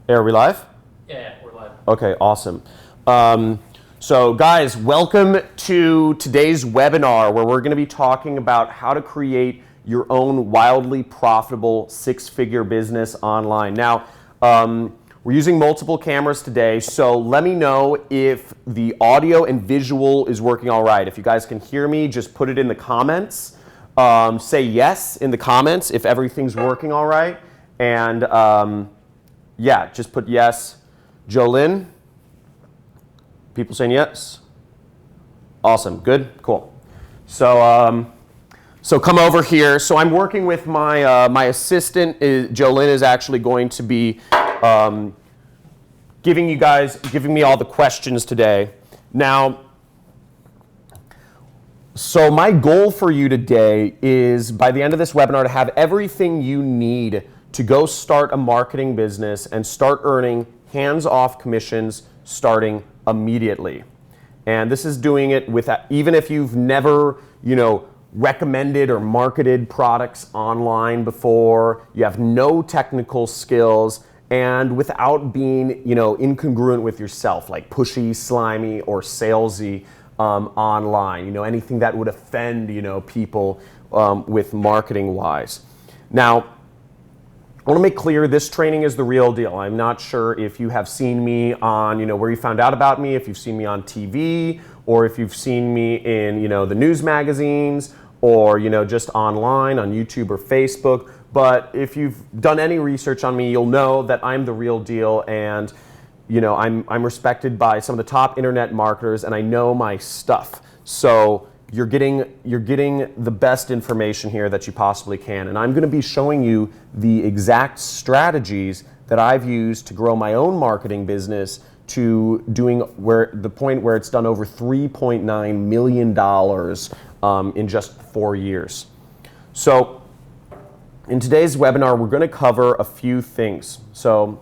Hey, are we live? Yeah, we're live. Okay, awesome. So guys, welcome to today's webinar where we're going to be talking about how to create your own wildly profitable six-figure business online. Now, we're using multiple cameras today, so let me know if the audio and visual is working all right. If you guys can hear me, just put it in the comments. Say yes in the comments if everything's working all right. And yeah, just put yes. Jolynn? People saying yes? Awesome, good, cool. So come over here. So I'm working with my my assistant. Jolynn is actually going to be giving me all the questions today. Now, so my goal for you today is by the end of this webinar to have everything you need to go start a marketing business and start earning hands-off commissions starting immediately. And this is doing it with, even if you've never, recommended or marketed products online before, you have no technical skills, and without being, incongruent with yourself, like pushy, slimy, or salesy online, anything that would offend, people with marketing-wise. Now, I want to make clear this training is the real deal. I'm not sure if you have seen me on, where you found out about me, if you've seen me on TV, or if you've seen me in, the news magazines, or, just online on YouTube or Facebook. But if you've done any research on me, you'll know that I'm the real deal, and, I'm respected by some of the top internet marketers, and I know my stuff. So you're getting the best information here that you possibly can. And I'm going to be showing you the exact strategies that I've used to grow my own marketing business to the point where it's done over $3.9 million in just 4 years. So in today's webinar, we're going to cover a few things. So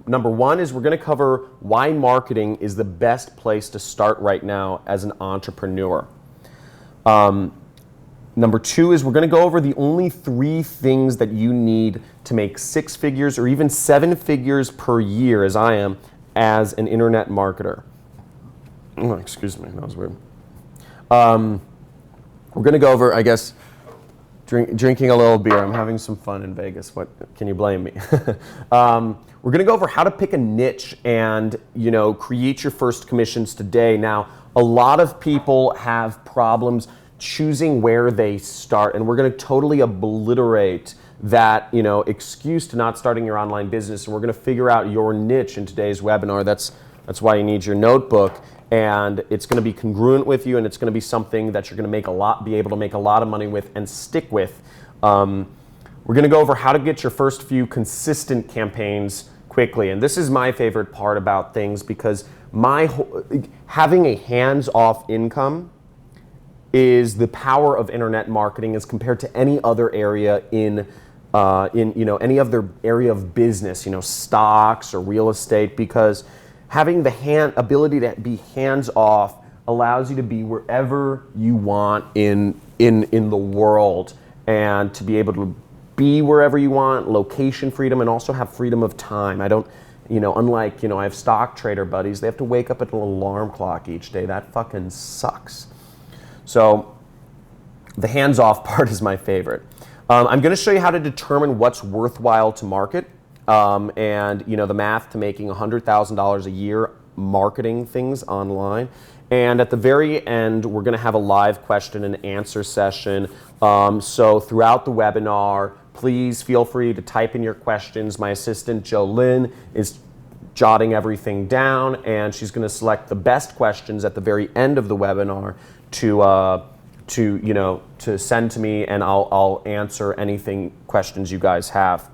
number one is we're going to cover why marketing is the best place to start right now as an entrepreneur. Number two is we're going to go over the only 3 things that you need to make 6 figures or even 7 figures per year, as I am, as an internet marketer. Oh, excuse me, that was weird. We're going to go over, I guess, drinking a little beer. I'm having some fun in Vegas. What can you blame me? We're going to go over how to pick a niche and, create your first commissions today. Now, a lot of people have problems choosing where they start, and we're going to totally obliterate that, excuse to not starting your online business, and we're going to figure out your niche in today's webinar. That's why you need your notebook, and it's going to be congruent with you, and it's going to be something that you're going to be able to make a lot of money with and stick with. We're going to go over how to get your first few consistent campaigns quickly, and this is my favorite part about things because having a hands-off income is the power of internet marketing as compared to any other area in any other area of business, stocks or real estate, because having the ability to be hands-off allows you to be wherever you want in the world and to be able to be wherever you want, location freedom, and also have freedom of time. I don't unlike, I have stock trader buddies, they have to wake up at an alarm clock each day. That fucking sucks. So the hands-off part is my favorite. I'm going to show you how to determine what's worthwhile to market and, the math to making $100,000 a year marketing things online. And at the very end, we're going to have a live question and answer session. So throughout the webinar, please feel free to type in your questions. My assistant, Jolynn, is jotting everything down, and she's going to select the best questions at the very end of the webinar to send to me, and I'll answer questions you guys have.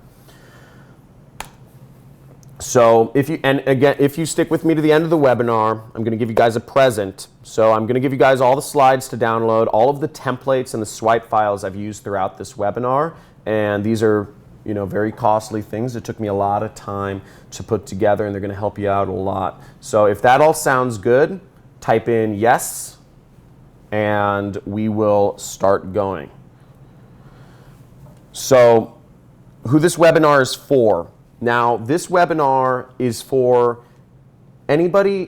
So if you stick with me to the end of the webinar, I'm going to give you guys a present. So I'm going to give you guys all the slides to download, all of the templates and the swipe files I've used throughout this webinar. And these are, very costly things. It took me a lot of time to put together, and they're going to help you out a lot. So if that all sounds good, type in yes, and we will start going. So who this webinar is for Now, this webinar is for anybody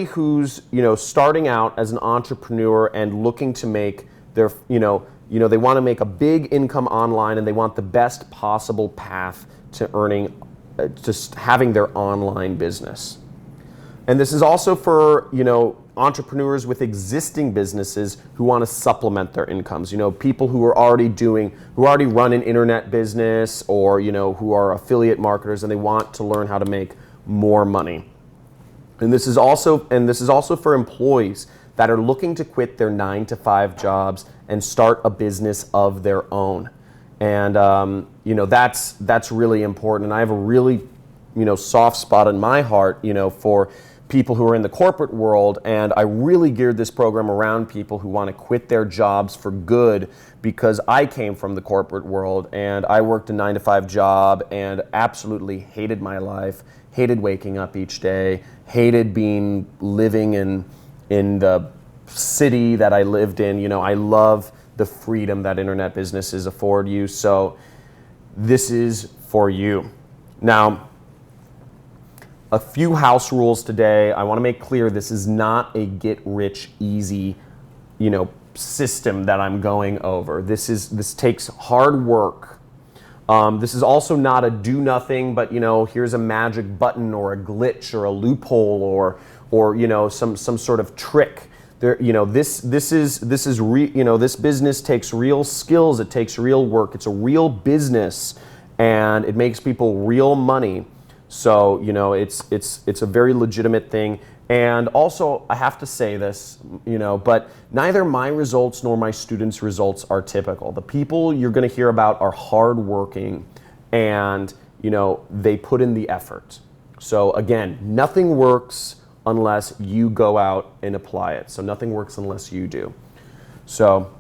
who's, starting out as an entrepreneur and looking to make their, they want to make a big income online and they want the best possible path to earning, just having their online business. And this is also for, entrepreneurs with existing businesses who want to supplement their incomes. People who are already run an internet business, or, who are affiliate marketers and they want to learn how to make more money. And this is also for employees that are looking to quit their 9-to-5 jobs and start a business of their own. And that's really important. And I have a really soft spot in my heart for people who are in the corporate world, and I really geared this program around people who want to quit their jobs for good, because I came from the corporate world and I worked a 9-to-5 job and absolutely hated my life, hated waking up each day, hated living in the city that I lived in. I love the freedom that internet businesses afford you, so this is for you. Now, a few house rules today. I want to make clear this is not a get rich easy, system that I'm going over. This takes hard work. This is also not a do nothing, but here's a magic button or a glitch or a loophole or some sort of trick. This business takes real skills. It takes real work. It's a real business, and it makes people real money. So, it's a very legitimate thing. And also, I have to say this, but neither my results nor my students' results are typical. The people you're going to hear about are hardworking, and, they put in the effort. So again, nothing works unless you go out and apply it. So nothing works unless you do. So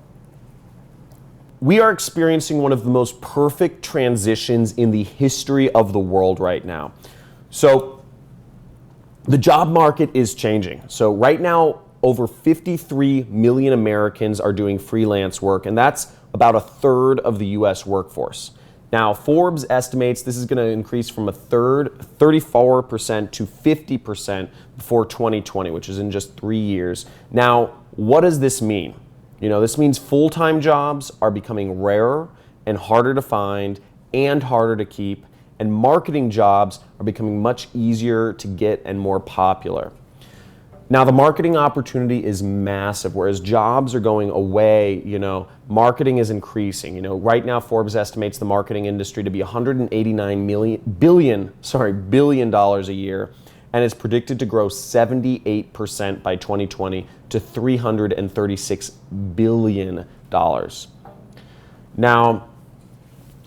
we are experiencing one of the most perfect transitions in the history of the world right now. So the job market is changing. So right now, over 53 million Americans are doing freelance work, and that's about a third of the US workforce. Now, Forbes estimates this is going to increase from 34% to 50% before 2020, which is in just 3 years. Now, what does this mean? This means full-time jobs are becoming rarer and harder to find and harder to keep, and marketing jobs are becoming much easier to get and more popular. Now, the marketing opportunity is massive. Whereas jobs are going away, marketing is increasing. Right now, Forbes estimates the marketing industry to be $189 billion a year, and it's predicted to grow 78% by 2020 to $336 billion. Now,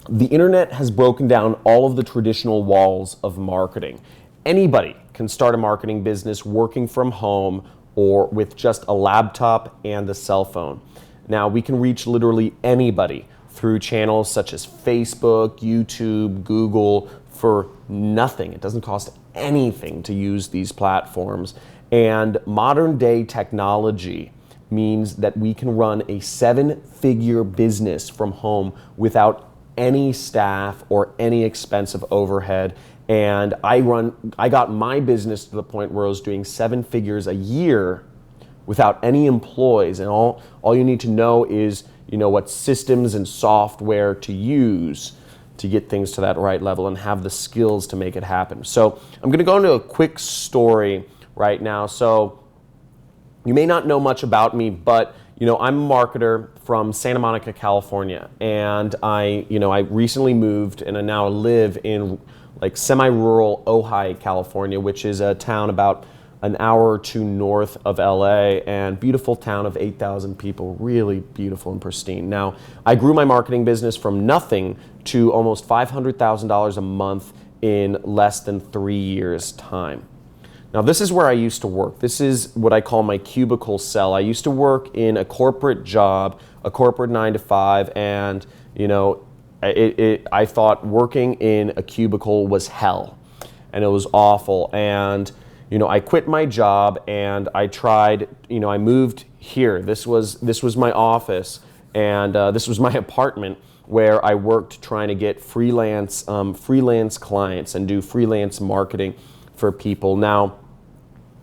the internet has broken down all of the traditional walls of marketing. Anybody can start a marketing business working from home or with just a laptop and a cell phone. Now, we can reach literally anybody through channels such as Facebook, YouTube, Google for nothing. It doesn't cost anything to use these platforms. And modern day technology means that we can run a 7-figure business from home without any staff or any expensive overhead. And I got my business to the point where I was doing 7 figures a year without any employees. And all you need to know is, what systems and software to use to get things to that right level and have the skills to make it happen. So I'm going to go into a quick story right now. So you may not know much about me, but I'm a marketer from Santa Monica, California, and I recently moved and I now live in semi-rural Ojai, California, which is a town about an hour or two north of LA, and beautiful town of 8,000 people, really beautiful and pristine. Now, I grew my marketing business from nothing to almost $500,000 a month in less than 3 years' time. Now, this is where I used to work. This is what I call my cubicle cell. I used to work in a corporate job, a corporate 9-to-5, and I thought working in a cubicle was hell, and it was awful. And I quit my job and I tried. I moved here. This was my office, and this was my apartment. where I worked trying to get freelance clients and do freelance marketing for people. Now,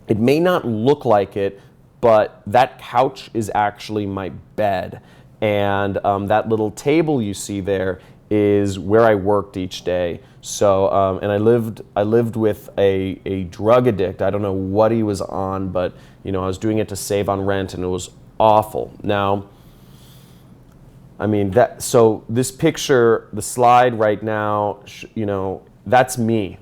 it may not look like it, but that couch is actually my bed. And that little table you see there is where I worked each day. So, and I lived with a drug addict. I don't know what he was on, but I was doing it to save on rent, and it was awful. Now, I mean, so this picture, the slide right now, that's me.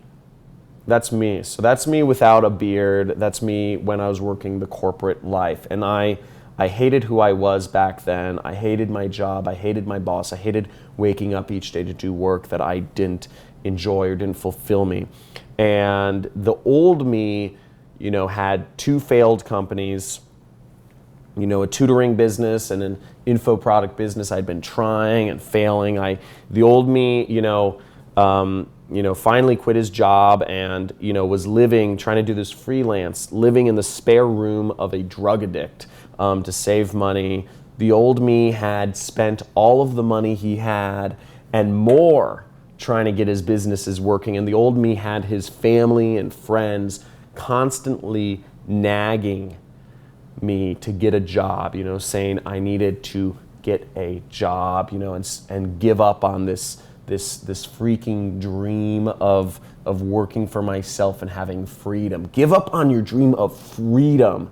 That's me. So that's me without a beard. That's me when I was working the corporate life. And I hated who I was back then. I hated my job. I hated my boss. I hated waking up each day to do work that I didn't enjoy or didn't fulfill me. And the old me, had 2 failed companies, a tutoring business and an info product business I'd been trying and failing. The old me, finally quit his job and, was trying to do this freelance, living in the spare room of a drug addict to save money. The old me had spent all of the money he had and more trying to get his businesses working. And the old me had his family and friends constantly nagging me to get a job, saying I needed to get a job, and give up on this freaking dream of working for myself and having freedom. Give up on your dream of freedom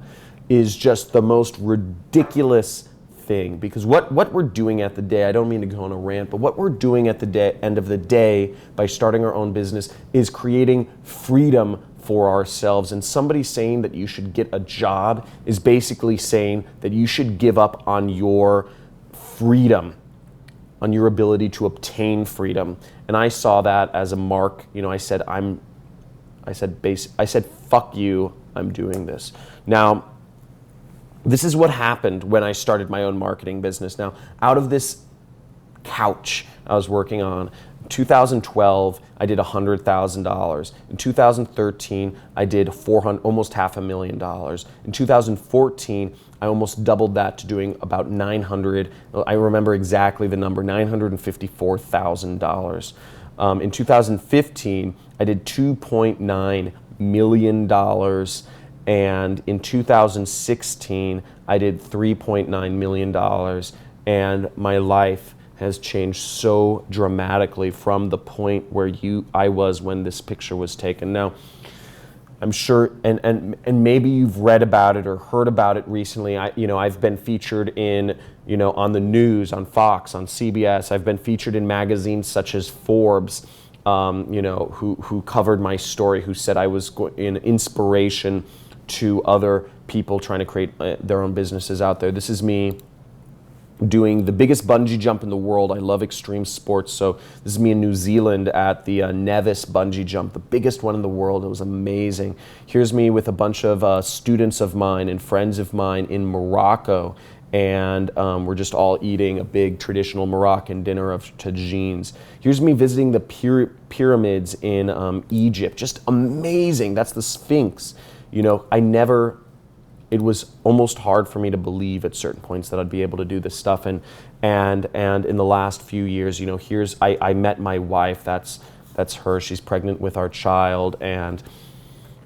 is just the most ridiculous thing, because what we're doing at the day, I don't mean to go on a rant, but what we're doing at the end of the day by starting our own business is creating freedom for ourselves. And somebody saying that you should get a job is basically saying that you should give up on your freedom, on your ability to obtain freedom. And I saw that as a mark. I said fuck you, I'm doing this. Now, this is what happened when I started my own marketing business. Now, out of this couch I was working on, 2012, I did $100,000. In 2013, I did almost $500,000. In 2014, I almost doubled that to doing about I remember exactly the number, $954,000. In 2015, I did $2.9 million. And in 2016, I did $3.9 million. And my life has changed so dramatically from the point where I was when this picture was taken. Now, I'm sure, and maybe you've read about it or heard about it recently. I've been featured in, on the news, on Fox, on CBS. I've been featured in magazines such as Forbes, who covered my story, who said I was an inspiration to other people trying to create their own businesses out there. This is me doing the biggest bungee jump in the world. I love extreme sports, so this is me in New Zealand at the Nevis bungee jump, the biggest one in the world. It was amazing. Here's me with a bunch of students of mine and friends of mine in Morocco, and we're just all eating a big traditional Moroccan dinner of tagines. Here's me visiting the pyramids in Egypt. Just amazing. That's the Sphinx. It was almost hard for me to believe at certain points that I'd be able to do this stuff. And in the last few years, I met my wife. That's her. She's pregnant with our child. And,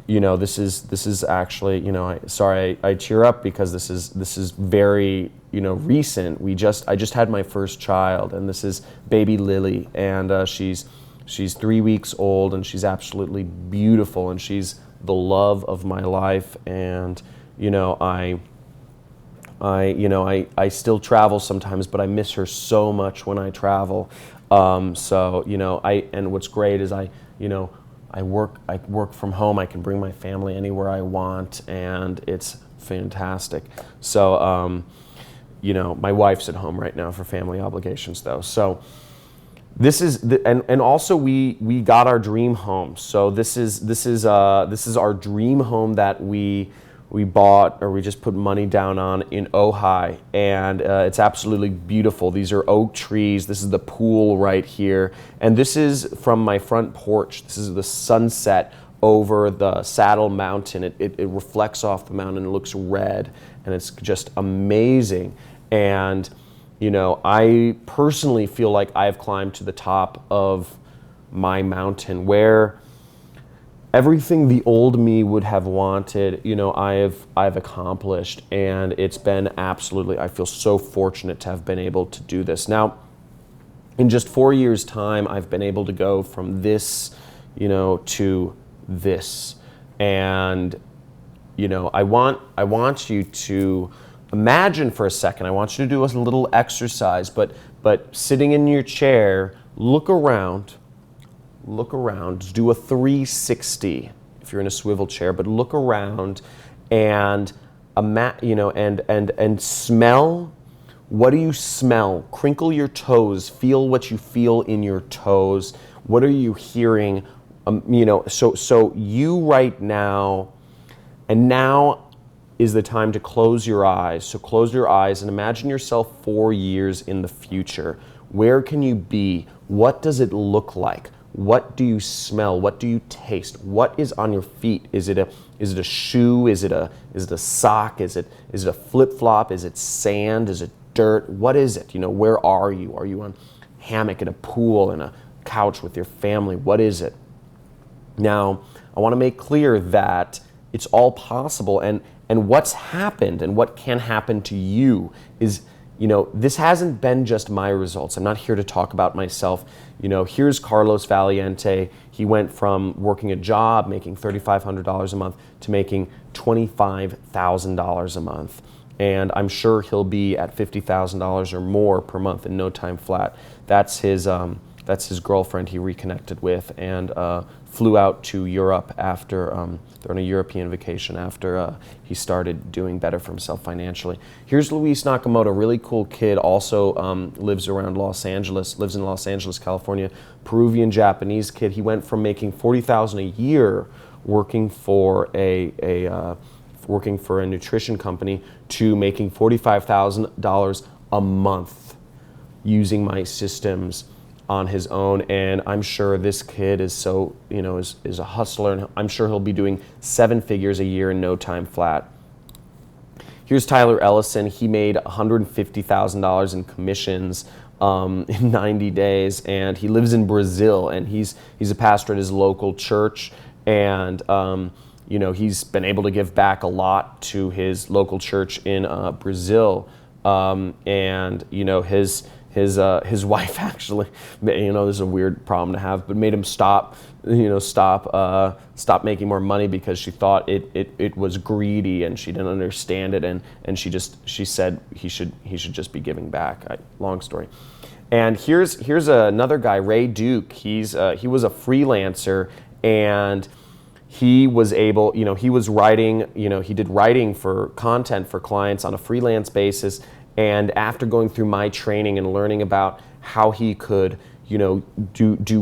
this is actually, I tear up because this is very, recent. I just had my first child, and this is baby Lily. And she's 3 weeks old, and she's absolutely beautiful. And she's the love of my life. And I still travel sometimes, but I miss her so much when I travel. And what's great is I work from home. I can bring my family anywhere I want, and it's fantastic. So, my wife's at home right now for family obligations, though. So, this is and also we got our dream home. So this is our dream home that we bought, or we just put money down on, in Ojai, and it's absolutely beautiful. These are oak trees. This is the pool right here, and this is from my front porch. This is the sunset over the Saddle Mountain. It reflects off the mountain. It looks red, and it's just amazing. And I personally feel like I have climbed to the top of my mountain where everything the old me would have wanted, I've accomplished, and it's been absolutely, I feel so fortunate to have been able to do this. Now, in just 4 years' time, I've been able to go from this, to this. And, I want you to imagine for a second, I want you to do a little exercise, but sitting in your chair, look around, do a 360 if you're in a swivel chair, but look around and, and smell. What do you smell? Crinkle your toes. Feel what you feel in your toes. What are you hearing? So you right now, and now is the time to close your eyes. So close your eyes and imagine yourself 4 years in the future. Where can you be? What does it look like? What do you smell? What do you taste? What is on your feet? Is it a shoe? Is it a sock? Is it a flip-flop? Is it sand? Is it dirt? What is it? Where are you? Are you on a hammock in a pool, in a couch with your family? What is it? Now, I want to make clear that it's all possible, and what's happened and what can happen to you is, this hasn't been just my results. I'm not here to talk about myself. Here's Carlos Valiente. He went from working a job, making $3,500 a month, to making $25,000 a month. And I'm sure he'll be at $50,000 or more per month in no time flat. That's his girlfriend he reconnected with, and flew out to Europe after they're on a European vacation after he started doing better for himself financially. Here's Luis Nakamoto, really cool kid, also lives in Los Angeles, California, Peruvian Japanese kid. He went from making $40,000 a year working for a nutrition company to making $45,000 a month using my systems on his own. And I'm sure this kid is is a hustler, and I'm sure he'll be doing 7 figures a year in no time flat. Here's Tyler Ellison. He made $150,000 in commissions in 90 days, and he lives in Brazil, and he's a pastor at his local church, and he's been able to give back a lot to his local church in Brazil, and his wife actually, this is a weird problem to have, but made him stop making more money because she thought it was greedy, and she didn't understand it, and she said he should just be giving back. Long story. And here's another guy, Ray Duke. He was a freelancer, and he was able, he was writing, he did writing for content for clients on a freelance basis. And after going through my training and learning about how he could, do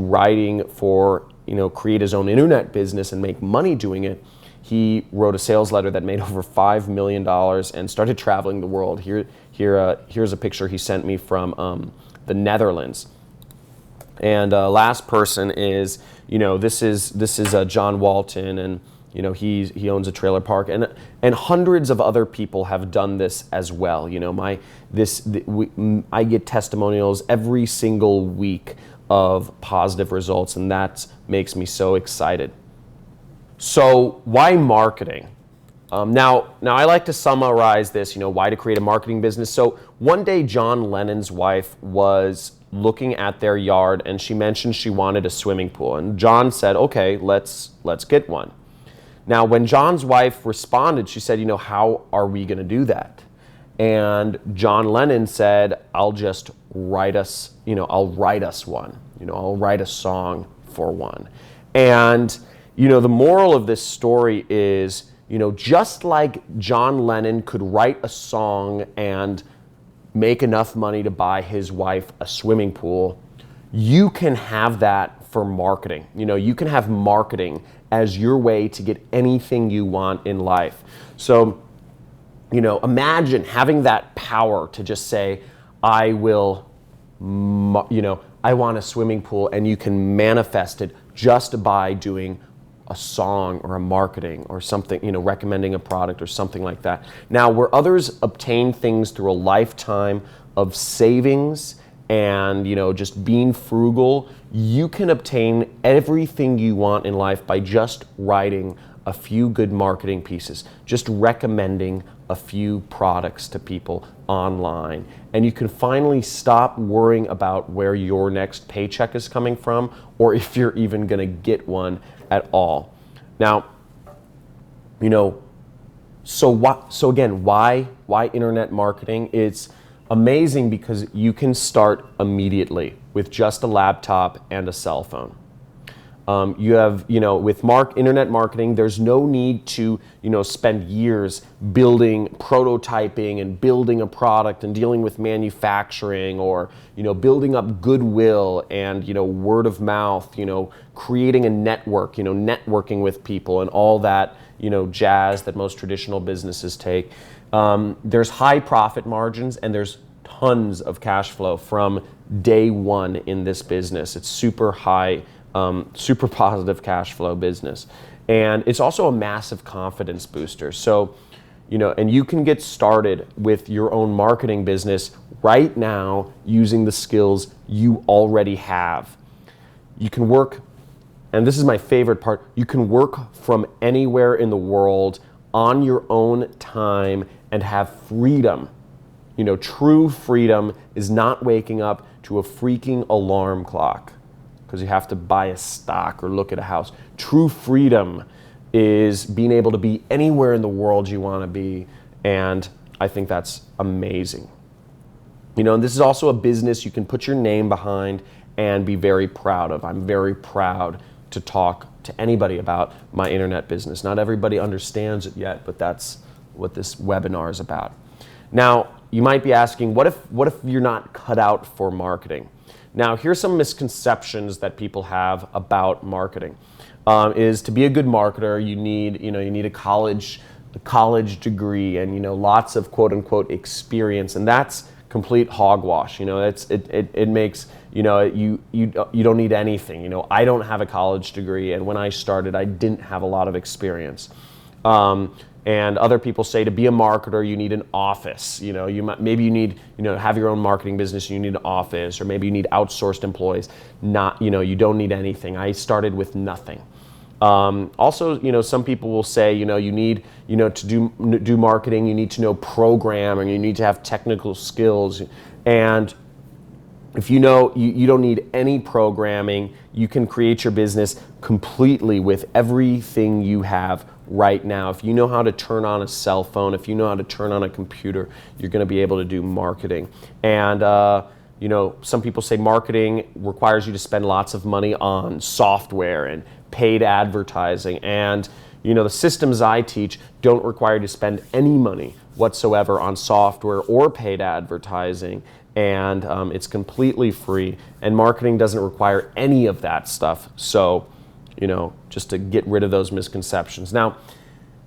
writing for, create his own internet business and make money doing it, he wrote a sales letter that made over $5 million and started traveling the world. Here's a picture he sent me from the Netherlands. And last person is, this is John Walton, and he owns a trailer park, and hundreds of other people have done this as well. I get testimonials every single week of positive results, and that makes me so excited. So why marketing? Now I like to summarize this, why to create a marketing business. So one day John Lennon's wife was looking at their yard, and she mentioned she wanted a swimming pool, and John said, okay, let's get one. Now, when John's wife responded, she said, how are we going to do that? And John Lennon said, I'll just write us, I'll write us one. I'll write a song for one. And, the moral of this story is, just like John Lennon could write a song and make enough money to buy his wife a swimming pool, you can have that for marketing. You can have marketing as your way to get anything you want in life. So, imagine having that power to just say, I want a swimming pool, and you can manifest it just by doing a song or a marketing or something, recommending a product or something like that. Now, where others obtain things through a lifetime of savings and, you know, just being frugal, you can obtain everything you want in life by just writing a few good marketing pieces, just recommending a few products to people online. And you can finally stop worrying about where your next paycheck is coming from or if you're even going to get one at all. Now, you know, so again, why internet marketing? It's amazing because you can start immediately with just a laptop and a cell phone. You have, you know, with internet marketing, there's no need to, you know, spend years building, prototyping and building a product and dealing with manufacturing or, you know, building up goodwill and, you know, word of mouth, you know, creating a network, you know, networking with people and all that, you know, jazz that most traditional businesses take. There's high profit margins and there's tons of cash flow from day one in this business. It's super high, super positive cash flow business. And it's also a massive confidence booster. So, you know, and you can get started with your own marketing business right now using the skills you already have. You can work, and this is my favorite part, you can work from anywhere in the world on your own time and have freedom. You know, true freedom is not waking up to a freaking alarm clock because you have to buy a stock or look at a house. True freedom is being able to be anywhere in the world you want to be, and I think that's amazing. You know, and this is also a business you can put your name behind and be very proud of. I'm very proud to talk to anybody about my internet business. Not everybody understands it yet, but that's what this webinar is about. Now, you might be asking, what if you're not cut out for marketing? Now, here's some misconceptions that people have about marketing. Is to be a good marketer, you need a college degree and, you know, lots of quote unquote experience, and that's complete hogwash. You know, it makes, you know, you don't need anything. You know, I don't have a college degree, and when I started, I didn't have a lot of experience. And other people say to be a marketer, you need an office. You know, maybe you need, you know, have your own marketing business. You need an office, or maybe you need outsourced employees. Not, you know, you don't need anything. I started with nothing. Also, you know, some people will say, you know, you need, you know, to do marketing, you need to know programming, you need to have technical skills, and if you know you don't need any programming, you can create your business completely with everything you have right now. If you know how to turn on a cell phone, if you know how to turn on a computer, you're going to be able to do marketing. And you know, some people say marketing requires you to spend lots of money on software and paid advertising. And you know, the systems I teach don't require you to spend any money whatsoever on software or paid advertising. And it's completely free, and marketing doesn't require any of that stuff. So, you know, just to get rid of those misconceptions. Now,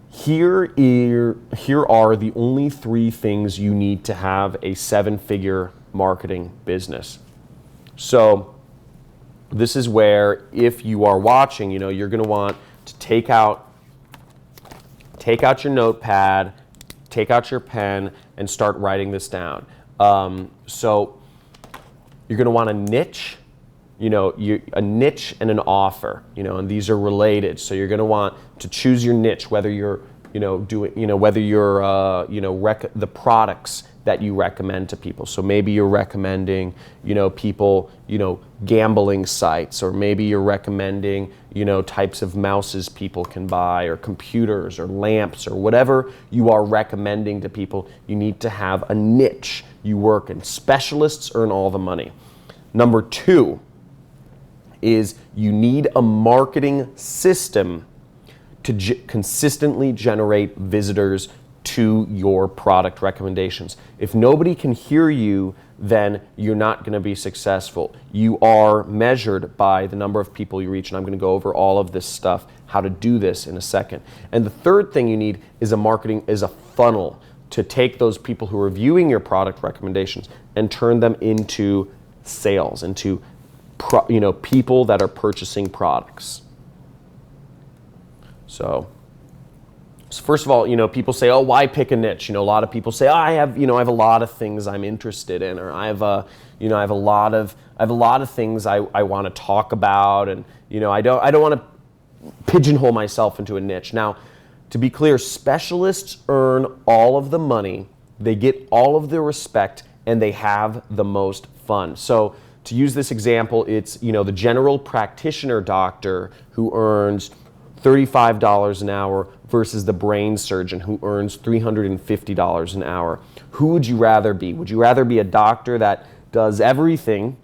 here are the only 3 things you need to have a 7-figure marketing business. So this is where, if you are watching, you know, you're going to want to take out your notepad, take out your pen, and start writing this down. So you're going to want a niche, you know, a niche and an offer, you know, and these are related. So you're going to want to choose your niche, whether you're, you know, doing, you know, whether you're, you know, the products that you recommend to people. So maybe you're recommending, you know, people, you know, gambling sites, or maybe you're recommending, you know, types of mouses people can buy, or computers, or lamps, or whatever you are recommending to people. You need to have a niche you work in. Specialists earn all the money. Number 2 is you need a marketing system to consistently generate visitors to your product recommendations. If nobody can hear you, then you're not going to be successful. You are measured by the number of people you reach, and I'm going to go over all of this stuff, how to do this in a second. And the third thing you need is a funnel to take those people who are viewing your product recommendations and turn them into sales, into people that are purchasing products. So So first of all, people say, oh, why pick a niche? A lot of people say, oh, I have a lot of things I'm interested in, or I have a lot of things I want to talk about, and I don't want to pigeonhole myself into a niche. Now, to be clear, specialists earn all of the money, they get all of the respect, and they have the most fun. So to use this example, it's the general practitioner doctor who earns $35 an hour versus the brain surgeon who earns $350 an hour. Who would you rather be? Would you rather be a doctor that does everything,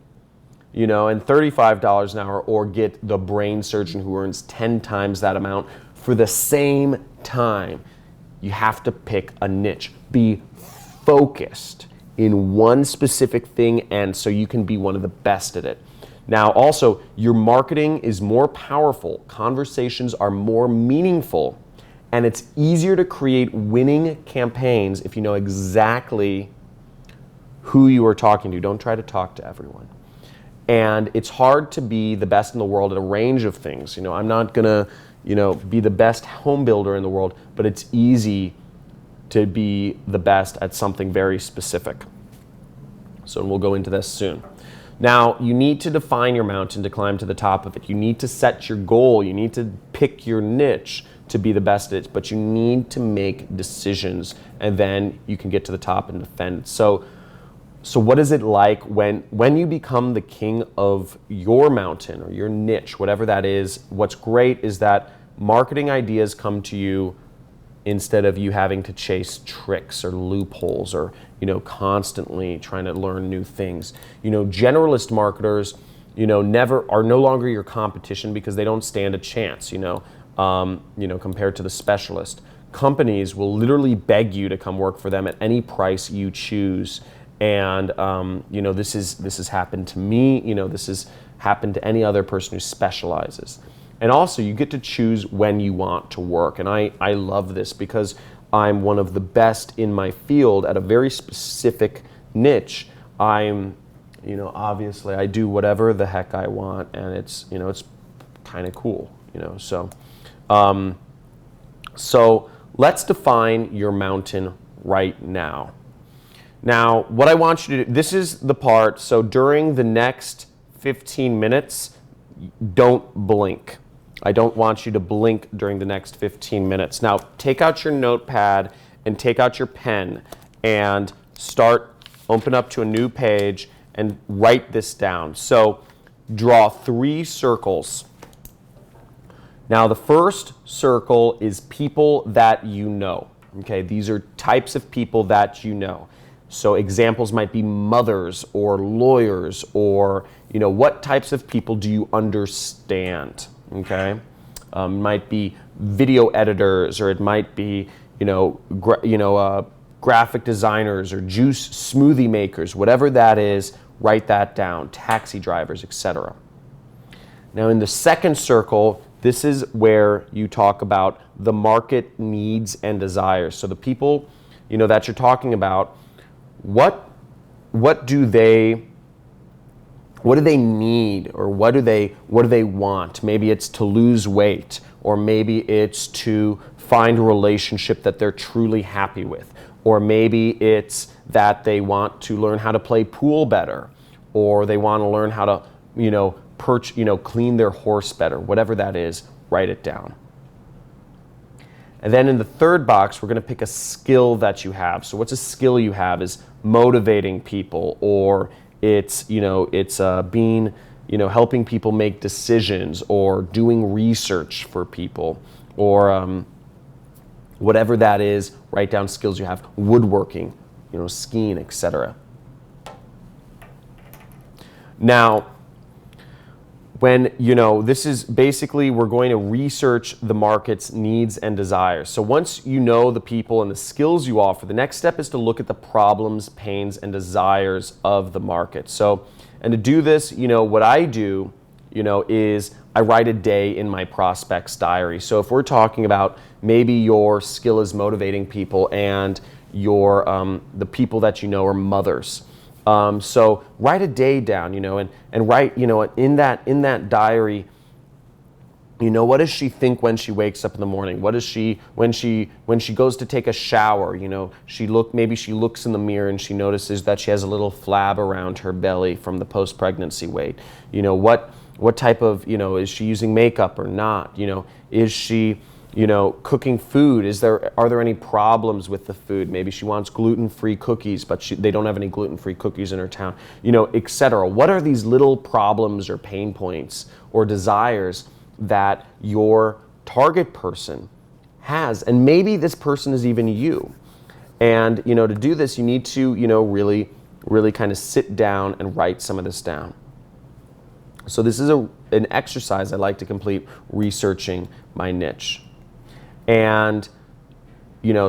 and $35 an hour, or get the brain surgeon who earns 10 times that amount for the same time? You have to pick a niche. Be focused in one specific thing, and so you can be one of the best at it. Now, also, your marketing is more powerful, conversations are more meaningful, and it's easier to create winning campaigns if you know exactly who you are talking to. Don't try to talk to everyone. And it's hard to be the best in the world at a range of things. I'm not gonna, be the best home builder in the world, but it's easy to be the best at something very specific. So we'll go into this soon. Now, you need to define your mountain to climb to the top of it. You need to set your goal. You need to pick your niche to be the best at it, but you need to make decisions, and then you can get to the top and defend. So what is it like when you become the king of your mountain or your niche, whatever that is? What's great is that marketing ideas come to you instead of you having to chase tricks or loopholes or constantly trying to learn new things. Generalist marketers are no longer your competition because they don't stand a chance compared to the specialist. Companies will literally beg you to come work for them at any price you choose, and this has happened to me. This has happened to any other person who specializes. And also, you get to choose when you want to work. And I love this because I'm one of the best in my field at a very specific niche. I'm, obviously I do whatever the heck I want, and it's kind of cool, So let's define your mountain right now. Now, what I want you to do, this is the part, so during the next 15 minutes, don't blink. I don't want you to blink during the next 15 minutes. Now, take out your notepad and take out your pen and open up to a new page and write this down. So, draw 3 circles. Now, the first circle is people that you know. Okay, these are types of people that you know. So examples might be mothers or lawyers, or what types of people do you understand? Okay, might be video editors, or it might be graphic designers or juice smoothie makers. Whatever that is, write that down. Taxi drivers, etc. Now, in the second circle, this is where you talk about the market needs and desires. So the people that you're talking about, what do they need, or what do they want? Maybe it's to lose weight, or maybe it's to find a relationship that they're truly happy with, or maybe it's that they want to learn how to play pool better, or they want to learn how to clean their horse better. Whatever that is, write it down. And then in the third box, we're going to pick a skill that you have. So what's a skill you have? Is motivating people, or it's being helping people make decisions, or doing research for people, or whatever that is. Write down skills you have: woodworking, skiing, etc. Now, this is basically, we're going to research the market's needs and desires. So once you know the people and the skills you offer, the next step is to look at the problems, pains, and desires of the market. So, and to do this, what I do, is I write a day in my prospect's diary. So if we're talking about maybe your skill is motivating people, and the people that are mothers. So write a day down, and write, in that diary, What does she think when she wakes up in the morning? What does she when she goes to take a shower? Maybe she looks in the mirror and she notices that she has a little flab around her belly from the post-pregnancy weight. What type of, is she using makeup or not? Is she cooking food? Are there any problems with the food? Maybe she wants gluten-free cookies, but they don't have any gluten-free cookies in her town, etc. What are these little problems or pain points or desires that your target person has? And maybe this person is even you. And, to do this, you need to, really, really kind of sit down and write some of this down. So this is an exercise I like to complete, researching my niche. And,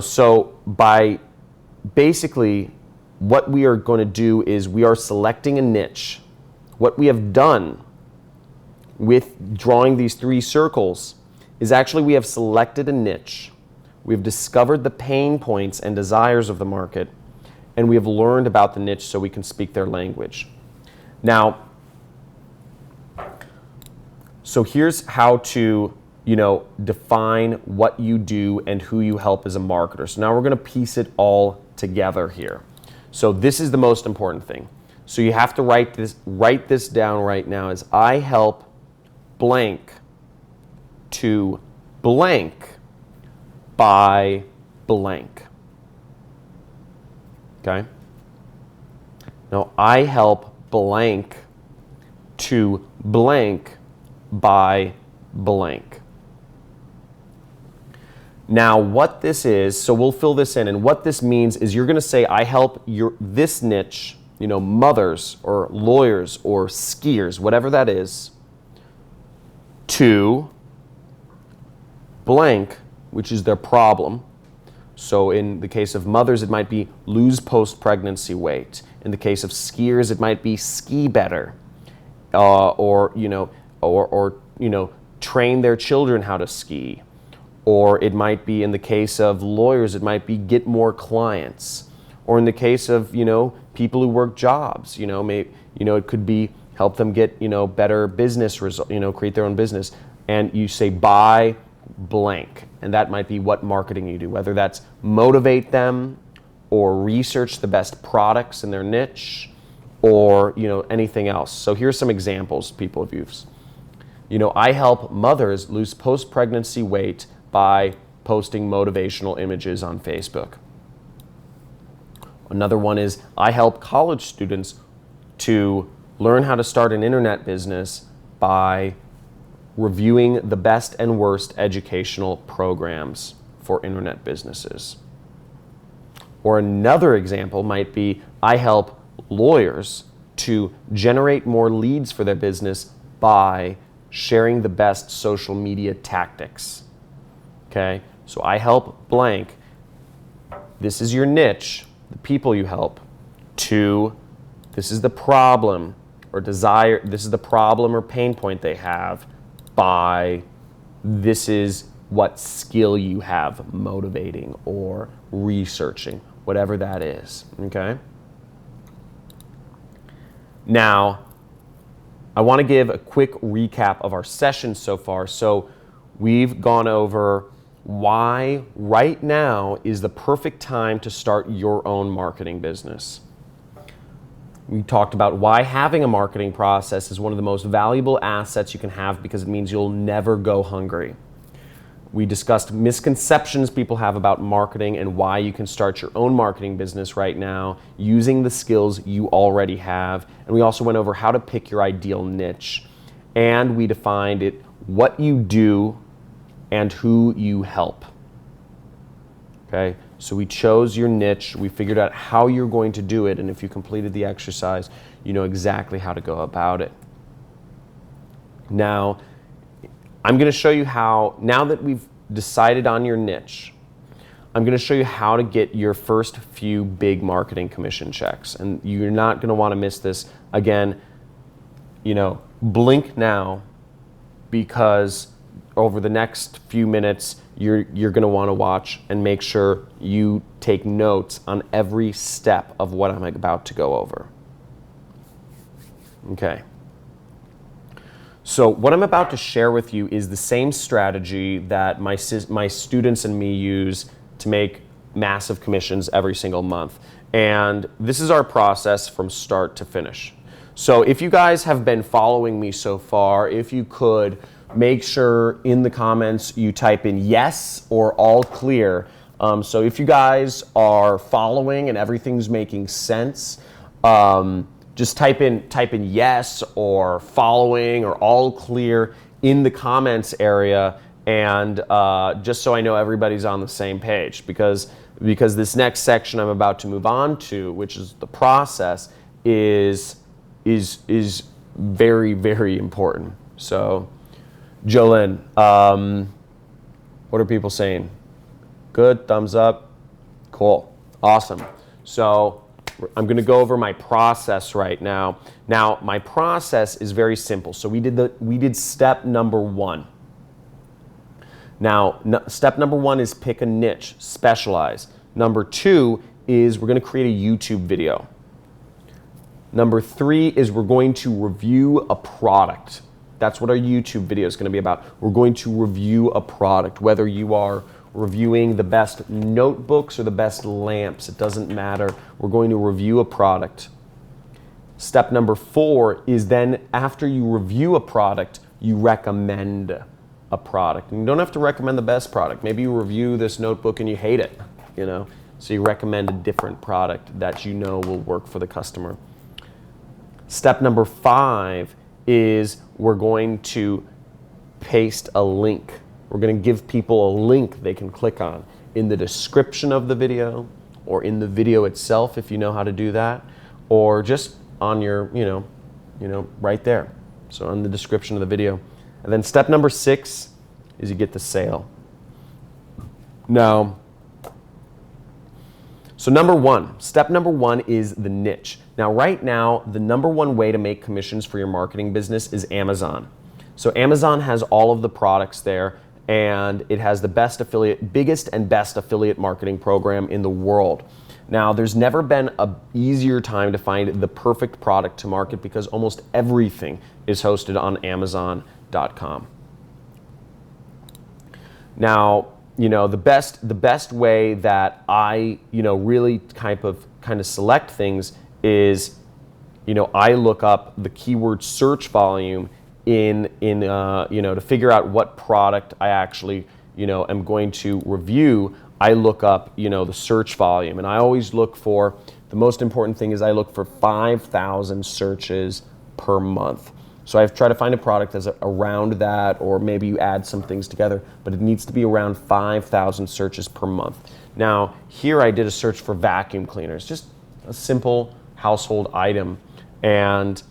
so by basically what we are going to do is we are selecting a niche. What we have done with drawing these 3 circles is actually we have selected a niche. We've discovered the pain points and desires of the market, and we have learned about the niche so we can speak their language. Now, so here's how to, define what you do and who you help as a marketer. So now we're going to piece it all together here. So this is the most important thing. So you have to write this down right now as I help blank to blank by blank. Okay? Now, I help blank to blank by blank. Now, what this is, so we'll fill this in, and what this means is you're going to say, I help this niche, mothers or lawyers or skiers, whatever that is, to blank, which is their problem. So in the case of mothers, it might be lose post-pregnancy weight. In the case of skiers, it might be ski better, or train their children how to ski. Or it might be, in the case of lawyers, it might be get more clients. Or in the case of, people who work jobs, it could be help them get, better business results, create their own business. And you say buy blank. And that might be what marketing you do, whether that's motivate them or research the best products in their niche or, anything else. So here's some examples people have used. I help mothers lose post-pregnancy weight by posting motivational images on Facebook. Another one is I help college students to learn how to start an internet business by reviewing the best and worst educational programs for internet businesses. Or another example might be I help lawyers to generate more leads for their business by sharing the best social media tactics. Okay, so I help blank. This is your niche, the people you help. To, this is the problem or desire, this is the problem or pain point they have. By, this is what skill you have, motivating or researching, whatever that is. Okay? Now, I want to give a quick recap of our session so far. So we've gone over why right now is the perfect time to start your own marketing business. We talked about why having a marketing process is one of the most valuable assets you can have because it means you'll never go hungry. We discussed misconceptions people have about marketing and why you can start your own marketing business right now using the skills you already have. And we also went over how to pick your ideal niche. And we defined what you do and who you help. Okay, so we chose your niche, we figured out how you're going to do it, and if you completed the exercise, you know exactly how to go about it. Now, I'm going to show you how, now that we've decided on your niche, I'm going to show you how to get your first few big marketing commission checks. And you're not going to want to miss this. Again, blink now, because over the next few minutes, you're going to want to watch and make sure you take notes on every step of what I'm about to go over. Okay. So what I'm about to share with you is the same strategy that my students and me use to make massive commissions every single month. And this is our process from start to finish. So if you guys have been following me so far, if you could make sure in the comments you type in yes or all clear. So if you guys are following and everything's making sense, just type in yes or following or all clear in the comments area, and just so I know everybody's on the same page, because this next section I'm about to move on to, which is the process, is very, very important. So Jolyn, what are people saying? Good, thumbs up, cool, awesome. So I'm going to go over my process right now. Now, my process is very simple. So we did step number 1. Now, step number 1 is pick a niche, specialize. Number 2 is we're going to create a YouTube video. Number 3 is we're going to review a product. That's what our YouTube video is going to be about. We're going to review a product, whether you are reviewing the best notebooks or the best lamps, it doesn't matter. We're going to review a product. Step number 4 is then after you review a product, you recommend a product. And you don't have to recommend the best product. Maybe you review this notebook and you hate it, so you recommend a different product that you know will work for the customer. Step number 5 is we're going to paste a link. We're going to give people a link they can click on in the description of the video, or in the video itself if you know how to do that, or just on your, right there. So on the description of the video. And then step number 6 is you get the sale. Now, so step number 1 is the niche. Now, right now, the number 1 way to make commissions for your marketing business is Amazon. So Amazon has all of the products there, and it has the biggest and best affiliate marketing program in the world. Now, there's never been an easier time to find the perfect product to market, because almost everything is hosted on Amazon.com. Now, the best way that I, really kind of select things is, I look up the keyword search volume to figure out what product I actually, am going to review. I look up, the search volume, and I always look for, the most important thing is I look for 5,000 searches per month. So I try to find a product that's around that, or maybe you add some things together, but it needs to be around 5,000 searches per month. Now, here I did a search for vacuum cleaners, just a simple household item. And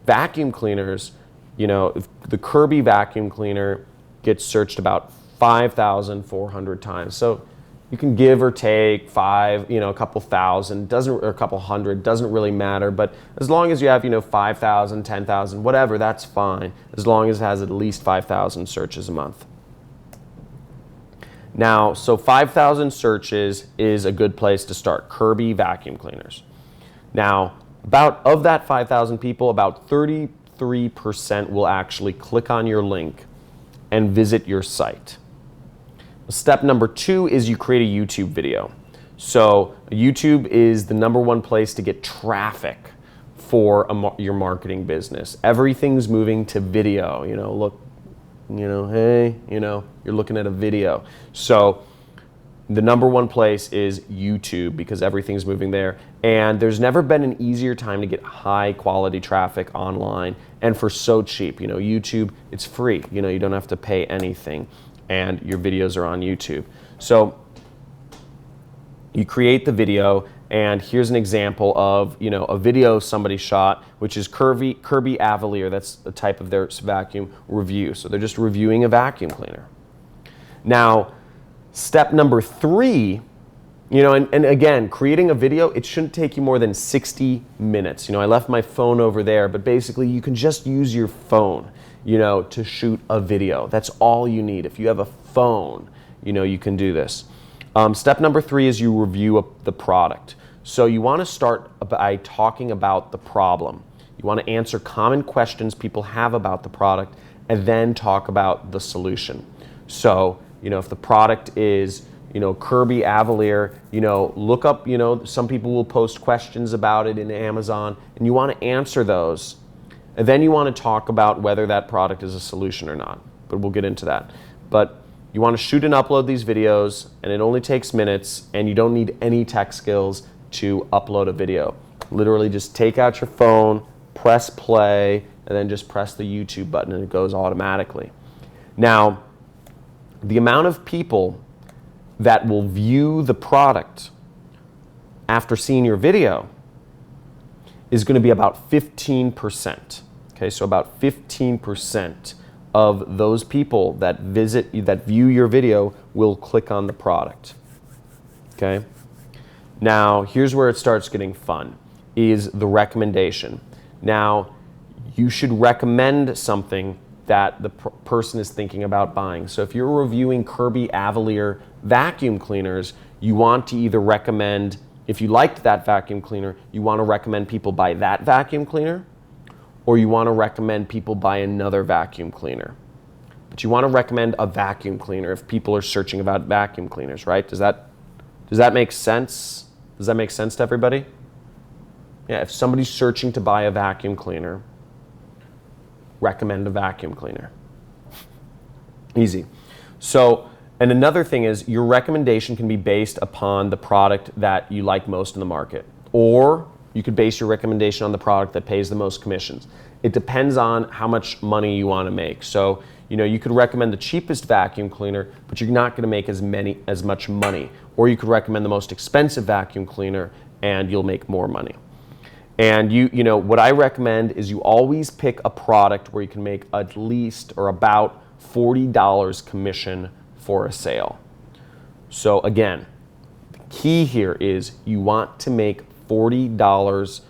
vacuum cleaners, if the Kirby vacuum cleaner gets searched about 5,400 times. So you can give or take a couple thousand, or a couple hundred, doesn't really matter. But as long as you have, 5,000, 10,000, whatever, that's fine. As long as it has at least 5,000 searches a month. Now, so 5,000 searches is a good place to start. Kirby vacuum cleaners. Now, of that 5,000 people, about 33% will actually click on your link and visit your site. Step number 2 is you create a YouTube video. So YouTube is the number 1 place to get traffic for your marketing business. Everything's moving to video. Look, hey, you're looking at a video. So the number 1 place is YouTube, because everything's moving there. And there's never been an easier time to get high quality traffic online, and for so cheap. YouTube, it's free. You don't have to pay anything, and your videos are on YouTube. So you create the video, and here's an example of a video somebody shot, which is Kirby Avalier. That's the type of their vacuum review. So they're just reviewing a vacuum cleaner. Now, step number 3, and again, creating a video, it shouldn't take you more than 60 minutes. I left my phone over there, but basically you can just use your phone, to shoot a video. That's all you need. If you have a phone, you can do this. Step number 3 is you review the product. So you want to start by talking about the problem. You want to answer common questions people have about the product and then talk about the solution. So, if the product is, Kirby Avalier, look up, some people will post questions about it in Amazon, and you want to answer those. And then you want to talk about whether that product is a solution or not. But we'll get into that. But you want to shoot and upload these videos, and it only takes minutes, and you don't need any tech skills to upload a video. Literally just take out your phone, press play, and then just press the YouTube button, and it goes automatically. Now, the amount of people that will view the product after seeing your video is going to be about 15%. Okay, so about 15% of those people that view your video will click on the product. Okay? Now, here's where it starts getting fun, is the recommendation. Now, you should recommend something that the person is thinking about buying. So if you're reviewing Kirby Avalier vacuum cleaners, you want to either recommend, if you liked that vacuum cleaner, you want to recommend people buy that vacuum cleaner, or you want to recommend people buy another vacuum cleaner. But you want to recommend a vacuum cleaner if people are searching about vacuum cleaners, right? Does that make sense? Does that make sense to everybody? Yeah, if somebody's searching to buy a vacuum cleaner, recommend a vacuum cleaner. Easy. So, and another thing is your recommendation can be based upon the product that you like most in the market, or you could base your recommendation on the product that pays the most commissions. It depends on how much money you want to make. So, you could recommend the cheapest vacuum cleaner, but you're not going to make as much money. Or you could recommend the most expensive vacuum cleaner and you'll make more money. And what I recommend is you always pick a product where you can make at least or about $40 commission for a sale. So again, the key here is you want to make $40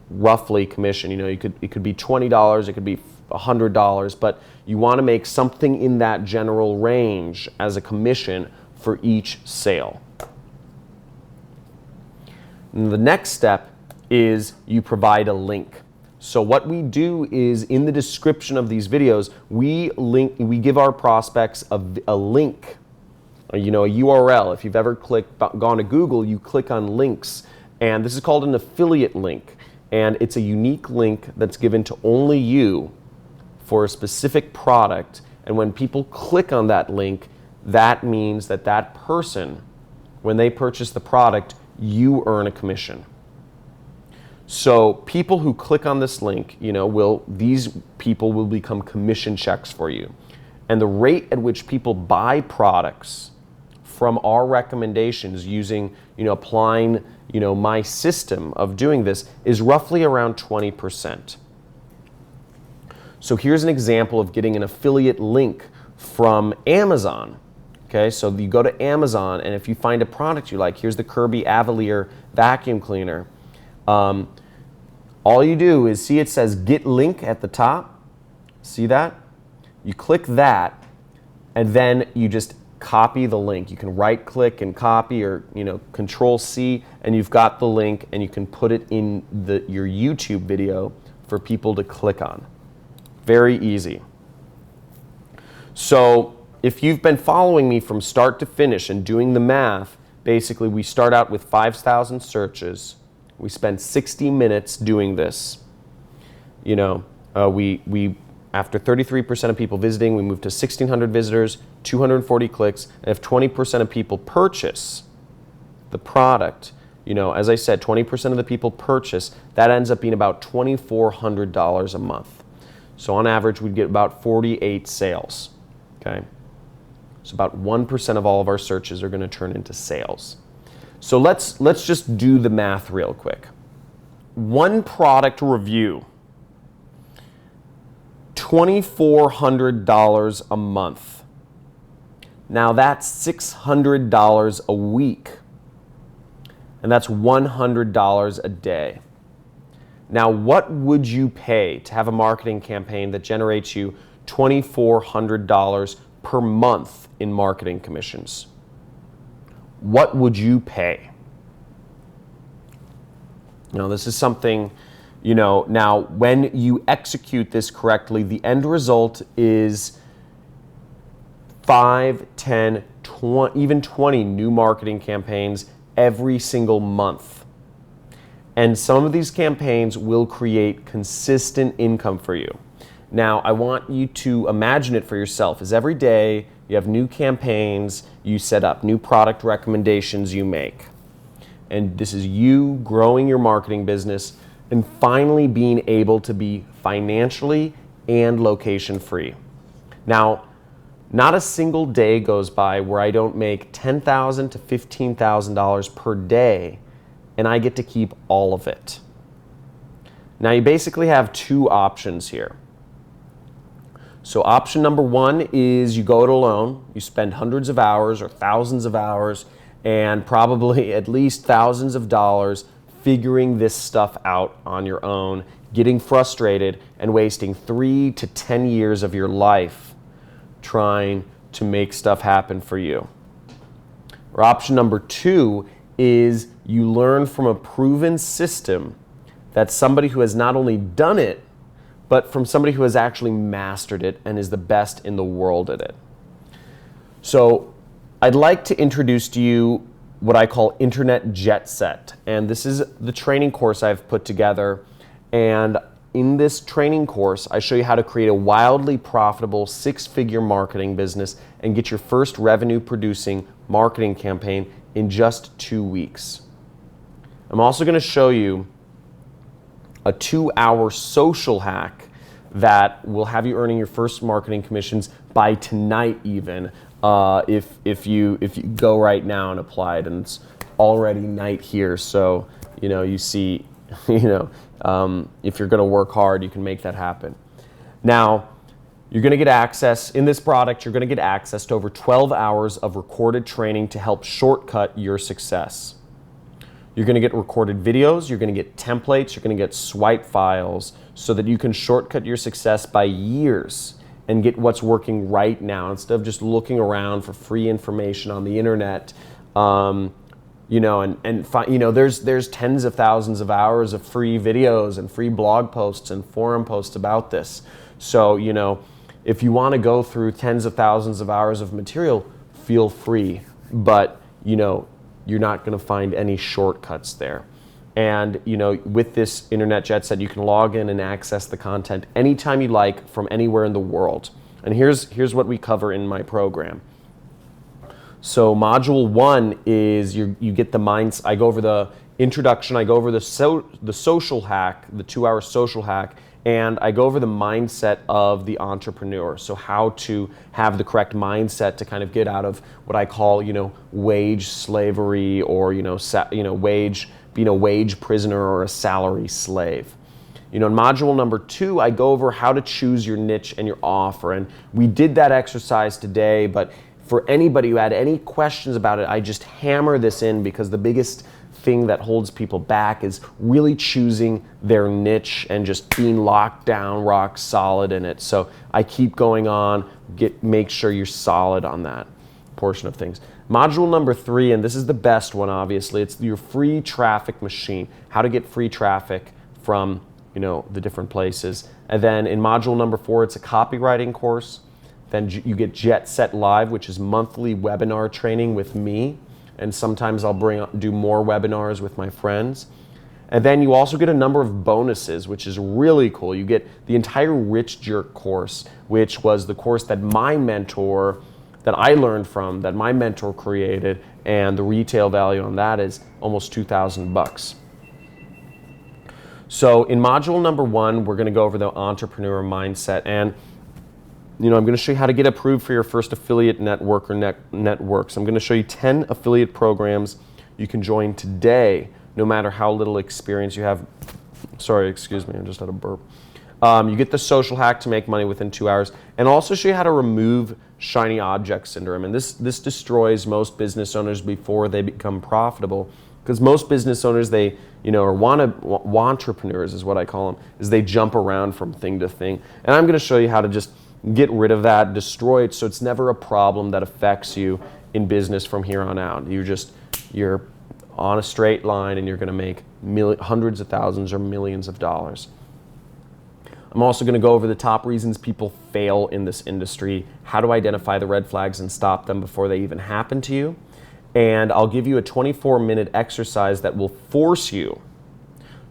roughly commission. It could be $20, it could be $100, but you want to make something in that general range as a commission for each sale. And the next step is you provide a link. So what we do is in the description of these videos, we give our prospects a link, a URL. If you've ever gone to Google, you click on links, and this is called an affiliate link, and it's a unique link that's given to only you for a specific product. And when people click on that link, that means that that person, when they purchase the product, you earn a commission. So people who click on this link, these people will become commission checks for you. And the rate at which people buy products from our recommendations using, applying, my system of doing this is roughly around 20%. So here's an example of getting an affiliate link from Amazon. Okay, so you go to Amazon, and if you find a product you like, here's the Kirby Avalier vacuum cleaner. All you do is see it says get link at the top. See that? You click that, and then you just copy the link. You can right click and copy, or Control C, and you've got the link, and you can put it in your YouTube video for people to click on. Very easy. So if you've been following me from start to finish and doing the math, basically we start out with 5,000 searches. We spend 60 minutes doing this. We after 33% of people visiting, we move to 1,600 visitors, 240 clicks, and if 20% of people purchase the product, as I said, 20% of the people purchase, that ends up being about $2,400 a month. So on average, we'd get about 48 sales. Okay, so about 1% of all of our searches are going to turn into sales. So let's just do the math real quick. One product review, $2,400 a month. Now that's $600 a week, and that's $100 a day. Now, what would you pay to have a marketing campaign that generates you $2,400 per month in marketing commissions? What would you pay? Now, this is something, Now when you execute this correctly, the end result is 5, 10, 20, even 20 new marketing campaigns every single month. And some of these campaigns will create consistent income for you. Now, I want you to imagine it for yourself. As every day you have new campaigns you set up, new product recommendations you make. And this is you growing your marketing business and finally being able to be financially and location free. Now, not a single day goes by where I don't make $10,000 to $15,000 per day, and I get to keep all of it. Now, you basically have two options here. So option number one is you go it alone. You spend hundreds of hours or thousands of hours and probably at least thousands of dollars figuring this stuff out on your own, getting frustrated and wasting 3 to 10 years of your life trying to make stuff happen for you. Or option number two is you learn from a proven system that somebody who has not only done it, but from somebody who has actually mastered it and is the best in the world at it. So I'd like to introduce to you what I call Internet Jet Set. And this is the training course I've put together. And in this training course, I show you how to create a wildly profitable 6-figure marketing business and get your first revenue producing marketing campaign in just 2 weeks. I'm also going to show you a 2-hour social hack that will have you earning your first marketing commissions by tonight even, if you go right now and apply it. And it's already night here, so you see, if you're going to work hard, you can make that happen. Now, you're going to get access in this product. You're going to get access to over 12 hours of recorded training to help shortcut your success. You're going to get recorded videos, you're going to get templates, you're going to get swipe files so that you can shortcut your success by years and get what's working right now instead of just looking around for free information on the internet. There's tens of thousands of hours of free videos and free blog posts and forum posts about this. So, if you want to go through tens of thousands of hours of material, feel free, but you're not going to find any shortcuts there. And with this Internet Jet Set, you can log in and access the content anytime you like from anywhere in the world. And here's what we cover in my program. So module 1 is you get the minds. I go over the introduction, I go over the social hack, the 2-hour social hack, and I go over the mindset of the entrepreneur. So how to have the correct mindset to kind of get out of what I call, wage slavery or, being a wage prisoner or a salary slave. In module number 2, I go over how to choose your niche and your offer. And we did that exercise today, but for anybody who had any questions about it, I just hammer this in because the biggest thing that holds people back is really choosing their niche and just being locked down, rock solid in it. So I keep going on, make sure you're solid on that portion of things. Module number 3, and this is the best one, obviously, it's your free traffic machine, how to get free traffic from the different places. And then in module number 4, it's a copywriting course. Then you get Jet Set Live, which is monthly webinar training with me. And sometimes I'll do more webinars with my friends. And then you also get a number of bonuses, which is really cool. You get the entire Rich Jerk course, which was the course that my mentor, that I learned from, that my mentor created, and the retail value on that is almost $2,000. So in module number 1, we're going to go over the entrepreneur mindset, and I'm going to show you how to get approved for your first affiliate network or networks. I'm going to show you 10 affiliate programs you can join today, no matter how little experience you have. Sorry, excuse me, I just had a burp. You get the social hack to make money within 2 hours, and also show you how to remove shiny object syndrome. And this destroys most business owners before they become profitable, because most business owners, they or wantrepreneurs is what I call them, is they jump around from thing to thing. And I'm going to show you how to just get rid of that, destroy it, so it's never a problem that affects you in business from here on out. You're on a straight line, and you're going to make hundreds of thousands or millions of dollars. I'm also going to go over the top reasons people fail in this industry, how to identify the red flags and stop them before they even happen to you. And I'll give you a 24-minute exercise that will force you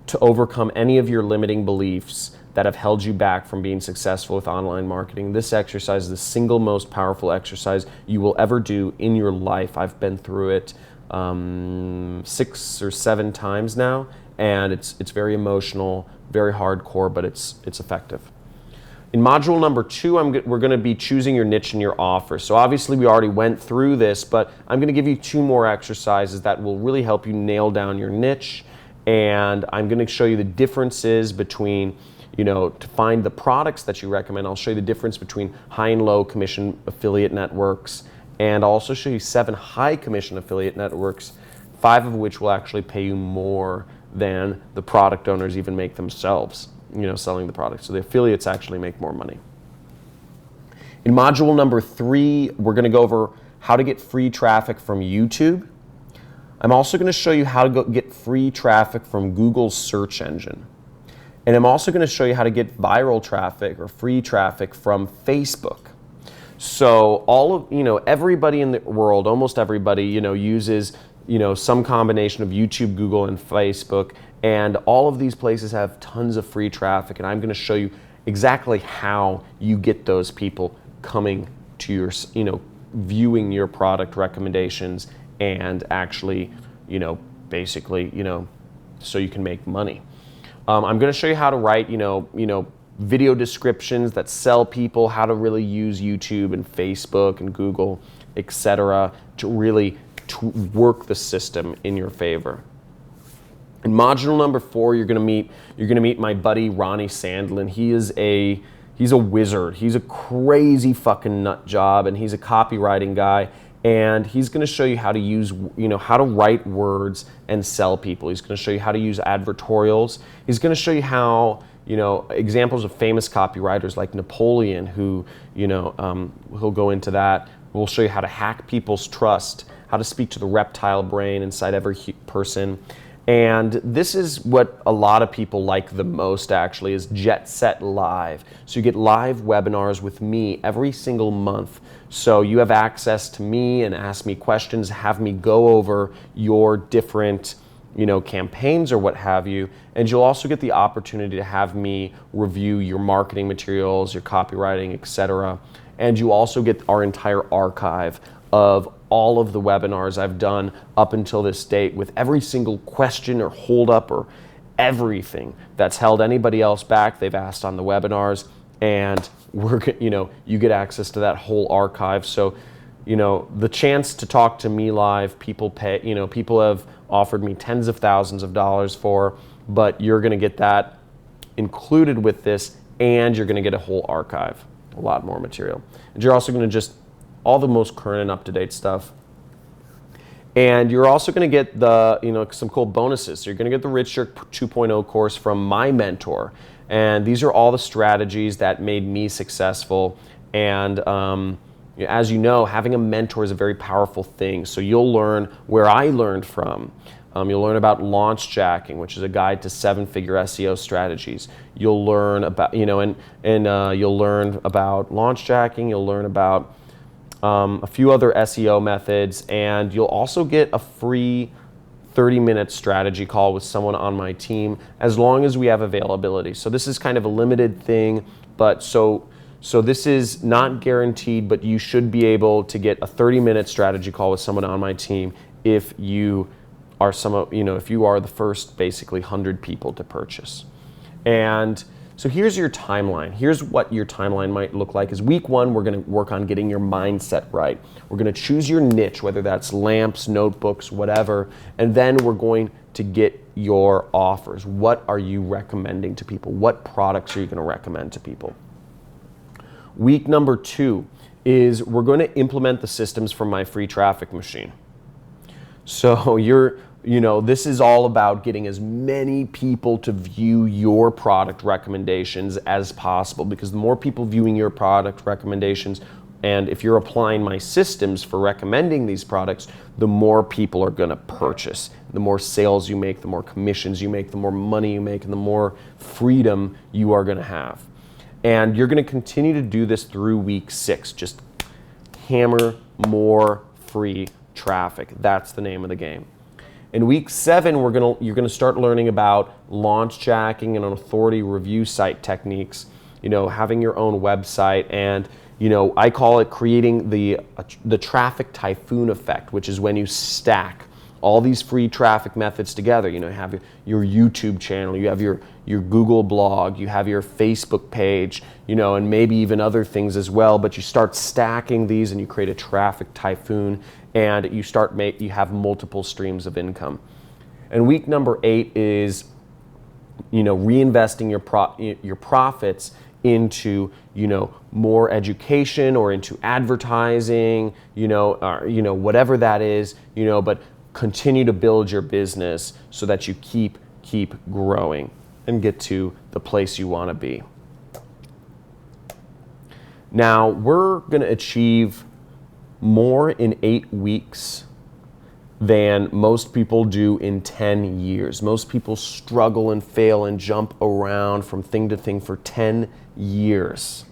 to overcome any of your limiting beliefs that have held you back from being successful with online marketing. This exercise is the single most powerful exercise you will ever do in your life. I've been through it 6 or 7 times now, and it's very emotional, very hardcore, but it's effective. In module number 2, we're going to be choosing your niche and your offer. So obviously we already went through this, but I'm going to give you 2 more exercises that will really help you nail down your niche, and I'm going to show you the differences between, to find the products that you recommend. I'll show you the difference between high and low commission affiliate networks, and I'll also show you 7 high commission affiliate networks, 5 of which will actually pay you more than the product owners even make themselves, selling the product. So the affiliates actually make more money. In module number 3, we're going to go over how to get free traffic from YouTube. I'm also going to show you how to get free traffic from Google's search engine. And I'm also going to show you how to get viral traffic or free traffic from Facebook. So everybody in the world, almost everybody, uses some combination of YouTube, Google, and Facebook, and all of these places have tons of free traffic, and I'm going to show you exactly how you get those people coming to your, viewing your product recommendations and actually, basically, so you can make money. I'm going to show you how to write, video descriptions that sell people, how to really use YouTube and Facebook and Google, etc., to really work the system in your favor. In module number 4, you're gonna meet my buddy Ronnie Sandlin. He's a wizard. He's a crazy fucking nut job, and he's a copywriting guy. And he's gonna show you how to use, how to write words and sell people. He's gonna show you how to use advertorials. He's gonna show you how, examples of famous copywriters like Napoleon, who, he'll go into that. We'll show you how to hack people's trust, how to speak to the reptile brain inside every person. And this is what a lot of people like the most, actually, is Jet Set Live. So you get live webinars with me every single month. So you have access to me and ask me questions, have me go over your different campaigns or what have you. And you'll also get the opportunity to have me review your marketing materials, your copywriting, etc. And you also get our entire archive of all of the webinars I've done up until this date, with every single question or holdup or everything that's held anybody else back they've asked on the webinars, and you get access to that whole archive. So the chance to talk to me live, people have offered me tens of thousands of dollars for, but you're going to get that included with this, and you're going to get a whole archive, a lot more material. And you're also going to just all the most current and up-to-date stuff. And you're also going to get the, some cool bonuses. So you're going to get the Rich Jerk 2.0 course from my mentor. And these are all the strategies that made me successful. And as you know, having a mentor is a very powerful thing. So you'll learn where I learned from. You'll learn about launch jacking, which is a guide to 7-figure SEO strategies. You'll learn about, you'll learn about launch jacking. You'll learn about a few other SEO methods, and you'll also get a free 30-minute strategy call with someone on my team, as long as we have availability. So this is kind of a limited thing, but so this is not guaranteed, but you should be able to get a 30-minute strategy call with someone on my team if you are if you are the first basically 100 people to purchase. And so here's your timeline. Here's what your timeline might look like. Is week 1, we're going to work on getting your mindset right. We're going to choose your niche, whether that's lamps, notebooks, whatever, and then we're going to get your offers. What are you recommending to people? What products are you going to recommend to people? Week number 2 is we're going to implement the systems from my free traffic machine. So this is all about getting as many people to view your product recommendations as possible, because the more people viewing your product recommendations, And if you're applying my systems for recommending these products, the more people are going to purchase. The more sales you make, the more commissions you make, the more money you make, and the more freedom you are going to have. And you're going to continue to do this through week 6. Just hammer more free traffic. That's the name of the game. In week 7, you're going to start learning about launch jacking and authority review site techniques, having your own website, and I call it creating the traffic typhoon effect, which is when you stack all these free traffic methods together. You have your YouTube channel, you have your Google blog, you have your Facebook page, and maybe even other things as well, but you start stacking these and you create a traffic typhoon, and you have multiple streams of income. And week number 8 is reinvesting your profits into more education or into advertising, or whatever that is, but continue to build your business so that you keep growing and get to the place you want to be. Now, we're going to achieve more in 8 weeks than most people do in 10 years. Most people struggle and fail and jump around from thing to thing for 10 years.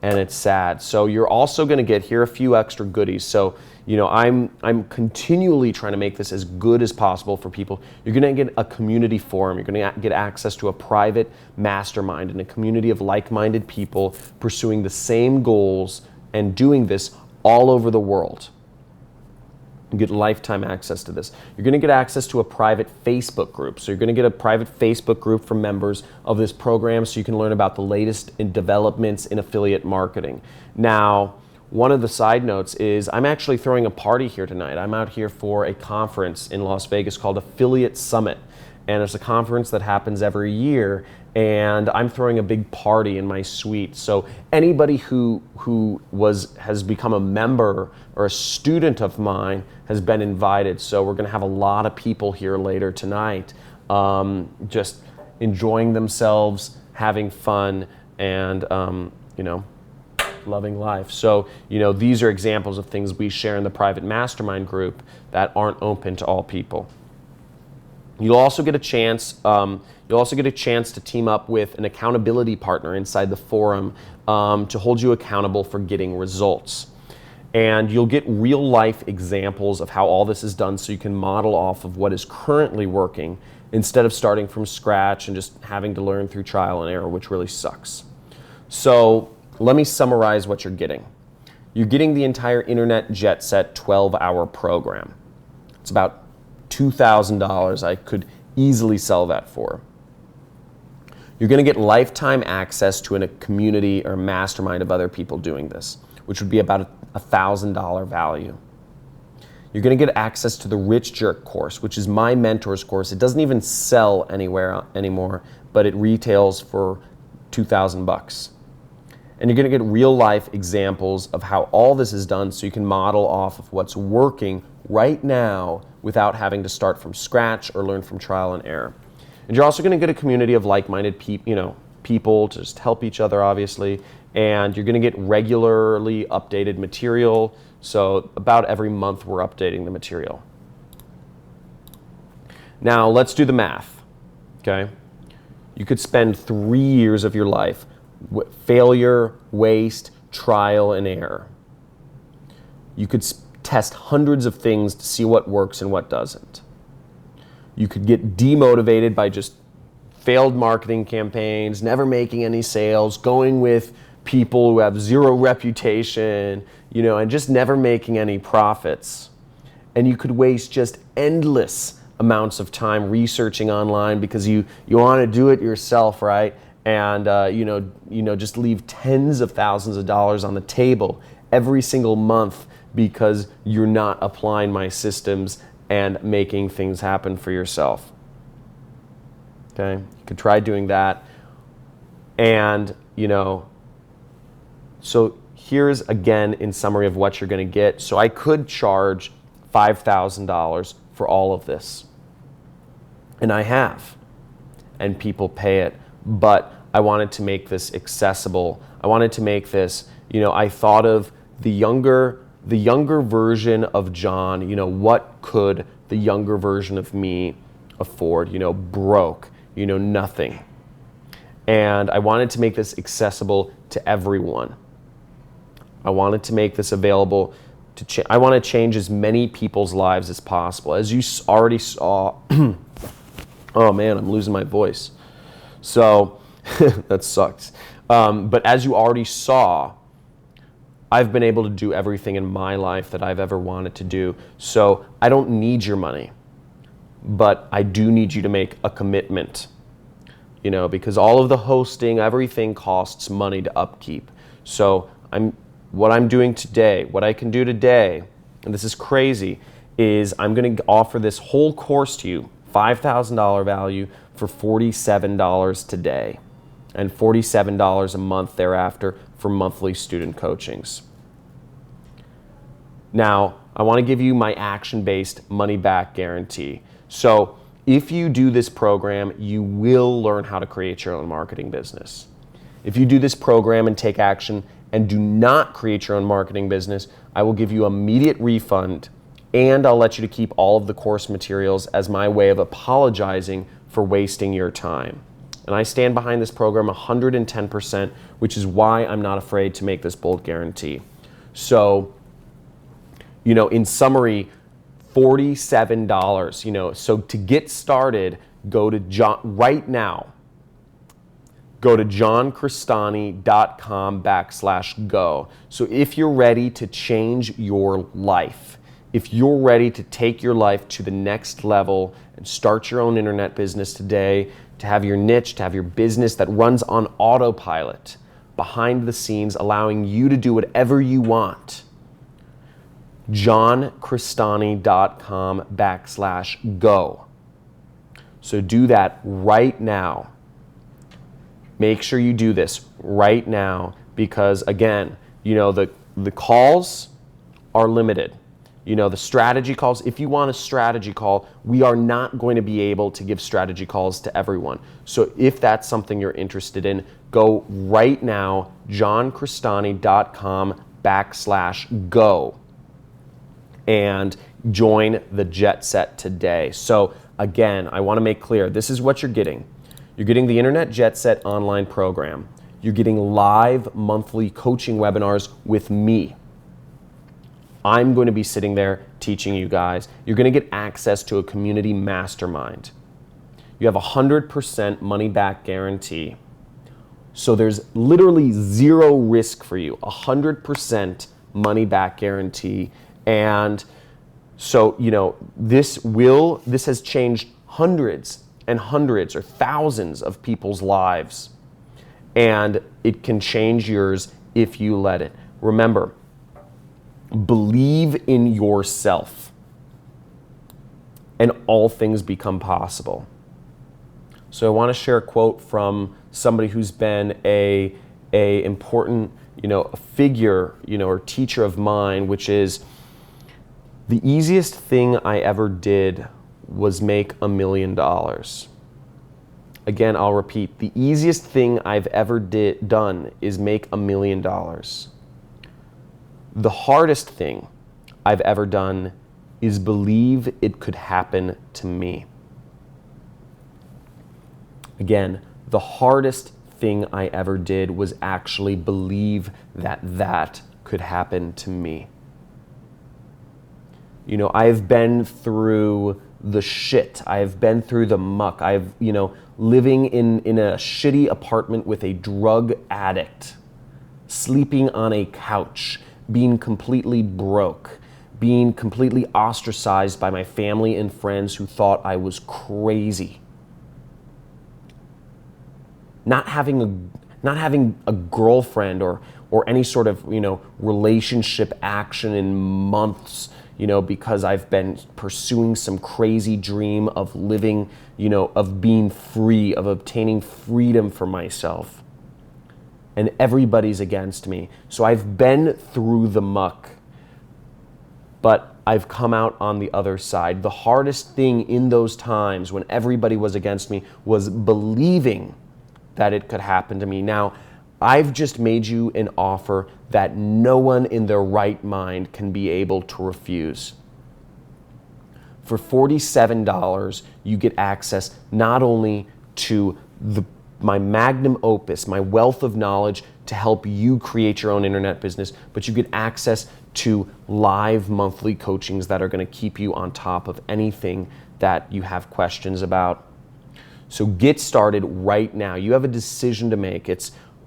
And it's sad. So you're also going to get here a few extra goodies. So, I'm continually trying to make this as good as possible for people. You're going to get a community forum. You're going to get access to a private mastermind and a community of like-minded people pursuing the same goals and doing this all over the world. You get lifetime access to this. You're going to get access to a private Facebook group. So you're going to get a private Facebook group for members of this program so you can learn about the latest in developments in affiliate marketing. Now, one of the side notes is I'm actually throwing a party here tonight. I'm out here for a conference in Las Vegas called Affiliate Summit. And it's a conference that happens every year, and I'm throwing a big party in my suite. So anybody who has become a member or a student of mine has been invited. So we're going to have a lot of people here later tonight, just enjoying themselves, having fun, and loving life. So these are examples of things we share in the private mastermind group that aren't open to all people. You'll also get a chance. To team up with an accountability partner inside the forum to hold you accountable for getting results. And you'll get real life examples of how all this is done, so you can model off of what is currently working instead of starting from scratch and just having to learn through trial and error, which really sucks. So let me summarize what you're getting. You're getting the entire Internet Jet Set 12-hour program. It's about $2,000. I could easily sell that for. You're going to get lifetime access to a community or mastermind of other people doing this, which would be about a $1,000 value. You're going to get access to the Rich Jerk course, which is my mentor's course. It doesn't even sell anywhere anymore, but it retails for $2,000. And you're going to get real life examples of how all this is done, so you can model off of what's working right now without having to start from scratch or learn from trial and error. And you're also going to get a community of like-minded people to just help each other, obviously. And you're going to get regularly updated material. So about every month we're updating the material. Now let's do the math, okay? You could spend 3 years of your life failure, waste, trial, and error. You could test hundreds of things to see what works and what doesn't. You could get demotivated by just failed marketing campaigns, never making any sales, going with people who have zero reputation, and just never making any profits. And you could waste just endless amounts of time researching online because you want to do it yourself, right? And just leave tens of thousands of dollars on the table every single month because you're not applying my systems and making things happen for yourself. Okay, you could try doing that. And so here's again in summary of what you're going to get. So I could charge $5,000 for all of this, and I have, and people pay it. But I wanted to make this accessible. I wanted to make this, I thought of the younger version of John. What could the younger version of me afford? Broke, nothing. And I wanted to make this accessible to everyone. I wanted to make this available I want to change as many people's lives as possible. As you already saw, oh man, I'm losing my voice. So that sucks. But as you already saw, I've been able to do everything in my life that I've ever wanted to do. So I don't need your money, but I do need you to make a commitment, because all of the hosting, everything costs money to upkeep. So what I'm doing today, what I can do today, and this is crazy, is I'm going to offer this whole course to you, $5,000 value for $47 today, and $47 a month thereafter for monthly student coachings. Now, I want to give you my action-based money-back guarantee. So if you do this program, you will learn how to create your own marketing business. If you do this program and take action and do not create your own marketing business, I will give you immediate refund, and I'll let you to keep all of the course materials as my way of apologizing for wasting your time. And I stand behind this program 110%, which is why I'm not afraid to make this bold guarantee. So, in summary, $47, so to get started, go to right now, go to johncristani.com/go. So if you're ready to change your life, if you're ready to take your life to the next level and start your own internet business today, to have your niche, to have your business that runs on autopilot behind the scenes, allowing you to do whatever you want, johncristani.com/go. So do that right now. Make sure you do this right now because, again, the calls are limited. The strategy calls, if you want a strategy call, we are not going to be able to give strategy calls to everyone. So if that's something you're interested in, go right now, johncristani.com/go, and join the jet set today. So again, I want to make clear, this is what you're getting. You're getting the Internet Jet Set online program. You're getting live monthly coaching webinars with me. I'm going to be sitting there teaching you guys. You're going to get access to a community mastermind. You have 100% money back guarantee. So there's literally zero risk for you, 100% money back guarantee. And so, this has changed hundreds and hundreds or thousands of people's lives. And it can change yours if you let it. Remember, believe in yourself and all things become possible. So I want to share a quote from somebody who's been a important, a figure, or teacher of mine, which is, the easiest thing I ever did was make $1 million. Again, I'll repeat, the easiest thing I've ever done is make $1 million. The hardest thing I've ever done is believe it could happen to me. Again, the hardest thing I ever did was actually believe that could happen to me. I've been through the shit. I've been through the muck. Living in a shitty apartment with a drug addict, sleeping on a couch, being completely broke, being completely ostracized by my family and friends who thought I was crazy. Not having a girlfriend or any sort of, relationship action in months, because I've been pursuing some crazy dream of living, of being free, of obtaining freedom for myself. And everybody's against me. So I've been through the muck, but I've come out on the other side. The hardest thing in those times when everybody was against me was believing that it could happen to me. Now, I've just made you an offer that no one in their right mind can be able to refuse. For $47, you get access not only to my magnum opus, my wealth of knowledge to help you create your own internet business, but you get access to live monthly coachings that are going to keep you on top of anything that you have questions about. So get started right now. You have a decision to make.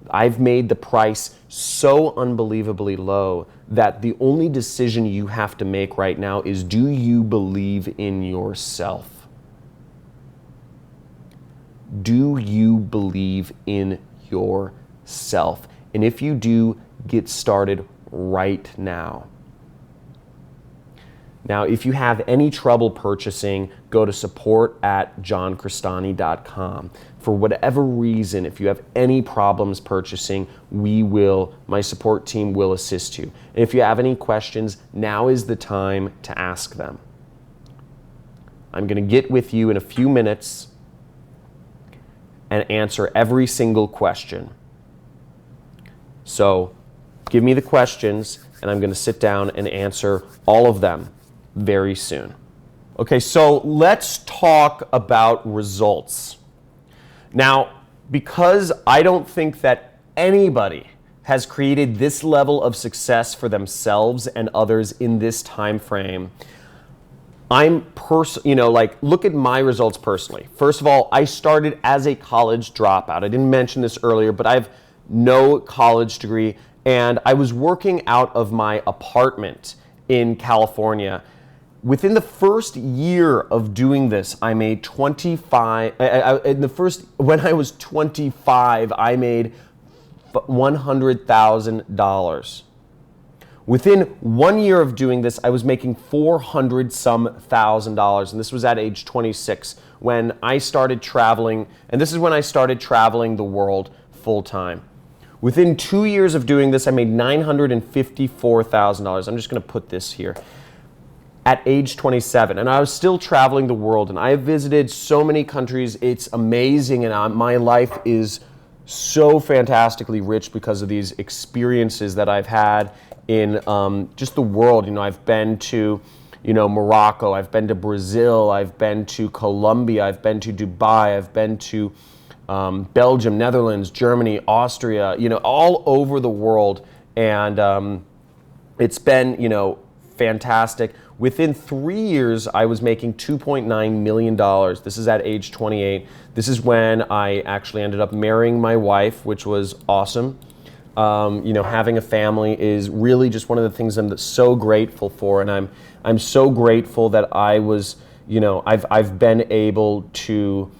I've made the price so unbelievably low that the only decision you have to make right now is, do you believe in yourself? Do you believe in yourself? And if you do, get started right now. Now, if you have any trouble purchasing, go to support@johncristani.com. For whatever reason, if you have any problems purchasing, my support team will assist you. And if you have any questions, now is the time to ask them. I'm going to get with you in a few minutes and answer every single question. So give me the questions, and I'm going to sit down and answer all of them very soon. Okay, so let's talk about results. Now, because I don't think that anybody has created this level of success for themselves and others in this time frame, look at my results personally. First of all, I started as a college dropout. I didn't mention this earlier, but I have no college degree, and I was working out of my apartment in California. Within the first year of doing this, I made when I was 25, I made $100,000. Within 1 year of doing this, I was making $400,000, and this was at age 26 when I started traveling, and this is when I started traveling the world full time. Within 2 years of doing this, I made $954,000. I'm just going to put this here. At age 27, and I was still traveling the world, and I have visited so many countries. It's amazing, and my life is so fantastically rich because of these experiences that I've had in just the world. I've been to Morocco, I've been to Brazil, I've been to Colombia, I've been to Dubai, I've been to Belgium, Netherlands, Germany, Austria, all over the world, and it's been fantastic. Within 3 years, I was making $2.9 million. This is at age 28. This is when I actually ended up marrying my wife, which was awesome. Having a family is really just one of the things I'm so grateful for, and I'm so grateful that I've been able to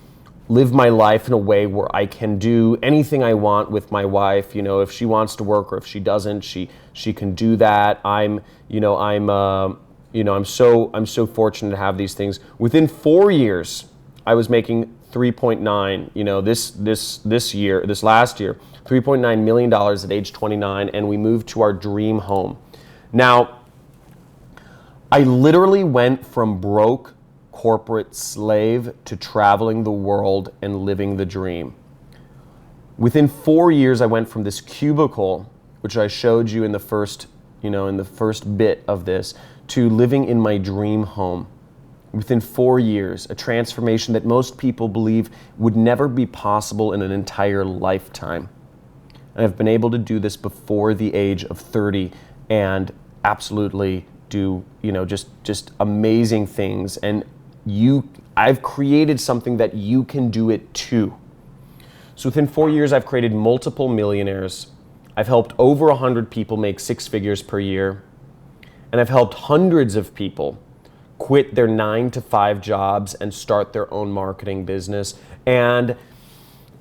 live my life in a way where I can do anything I want with my wife. If she wants to work or if she doesn't, she can do that. I'm so fortunate to have these things. Within 4 years, I was making 3.9. This last year, $3.9 million at age 29, and we moved to our dream home. Now, I literally went from broke corporate slave to traveling the world and living the dream. Within 4 years, I went from this cubicle, which I showed you in the first bit of this, to living in my dream home. Within 4 years, a transformation that most people believe would never be possible in an entire lifetime. And I've been able to do this before the age of 30 and absolutely do, just amazing things. And I've created something that you can do it too. So within 4 years, I've created multiple millionaires. I've helped over 100 people make 6 figures per year. And I've helped hundreds of people quit their 9-to-5 jobs and start their own marketing business. And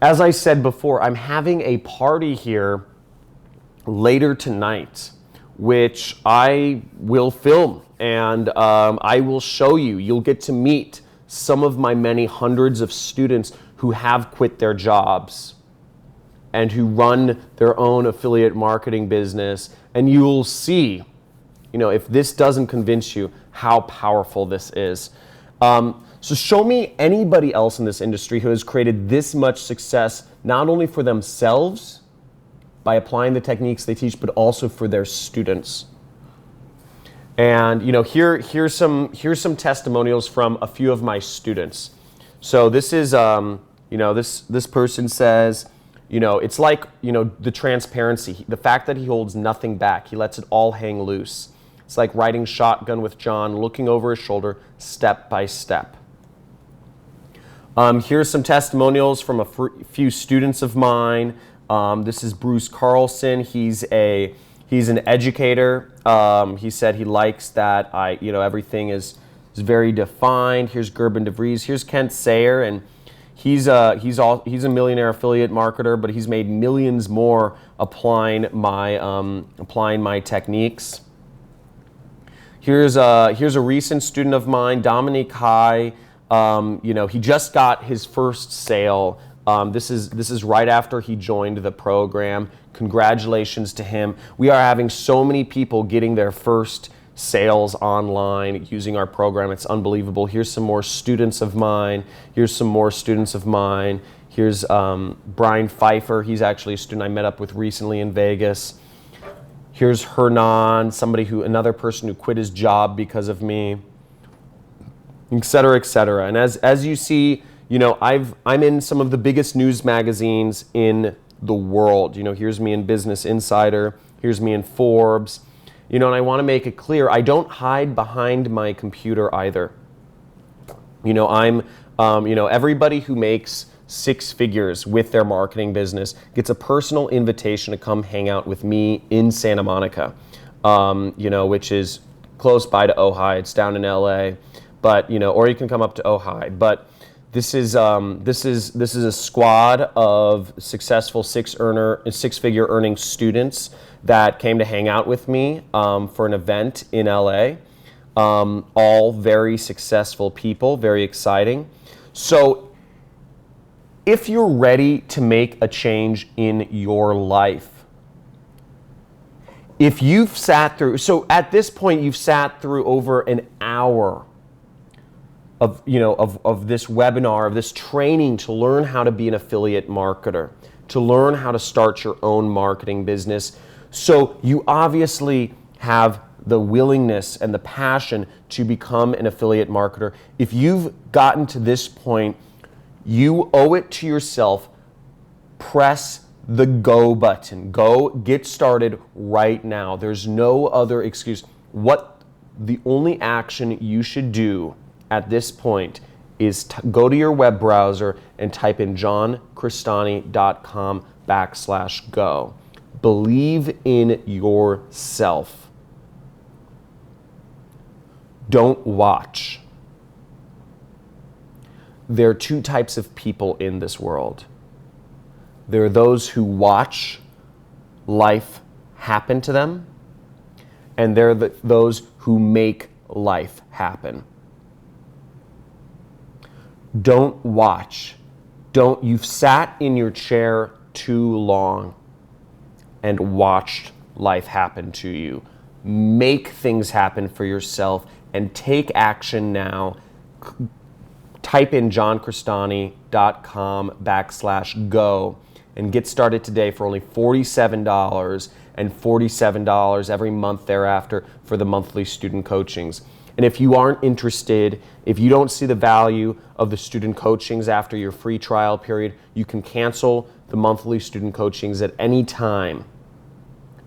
as I said before, I'm having a party here later tonight, which I will film, and I will show you. You'll get to meet some of my many hundreds of students who have quit their jobs and who run their own affiliate marketing business, and you'll see, if this doesn't convince you, how powerful this is. So show me anybody else in this industry who has created this much success, not only for themselves, by applying the techniques they teach, but also for their students. And here's some testimonials from a few of my students. So this is this person says, it's like the transparency, the fact that he holds nothing back, he lets it all hang loose. It's like riding shotgun with John, looking over his shoulder step by step. Here's some testimonials from a few students of mine. This is Bruce Carlson. He's an educator. He said he likes that everything is very defined. Here's Gerben DeVries. Here's Kent Sayer, and he's a millionaire affiliate marketer, but he's made millions more applying my techniques. Here's a recent student of mine, Dominique High. He just got his first sale. This is right after he joined the program. Congratulations to him. We are having so many people getting their first sales online using our program. It's unbelievable. Here's some more students of mine. Here's Brian Pfeiffer. He's actually a student I met up with recently in Vegas. Here's Hernan, another person who quit his job because of me, et cetera, et cetera. And as you see, I'm in some of the biggest news magazines in the world. Here's me in Business Insider. Here's me in Forbes. And I want to make it clear, I don't hide behind my computer either. Everybody who makes six figures with their marketing business gets a personal invitation to come hang out with me in Santa Monica, which is close by to Ojai. It's down in LA, but or you can come up to Ojai. But this is a squad of successful six-figure earning students that came to hang out with me for an event in LA. All very successful people, very exciting. So if you're ready to make a change in your life, if you've sat through, so at this point you've sat through over an hour of this webinar, of this training to learn how to be an affiliate marketer, to learn how to start your own marketing business. So you obviously have the willingness and the passion to become an affiliate marketer. If you've gotten to this point, you owe it to yourself. Press the go button. Go get started right now. There's no other excuse. The only action you should do at this point is go to your web browser and type in johncristani.com/go. Believe in yourself. Don't watch. There are two types of people in this world. There are those who watch life happen to them, and there are those who make life happen. Don't watch. You've sat in your chair too long and watched life happen to you. Make things happen for yourself and take action now. Type in johncristani.com/go and get started today for only $47 and $47 every month thereafter for the monthly student coachings. And if you aren't interested, if you don't see the value of the student coachings after your free trial period, you can cancel the monthly student coachings at any time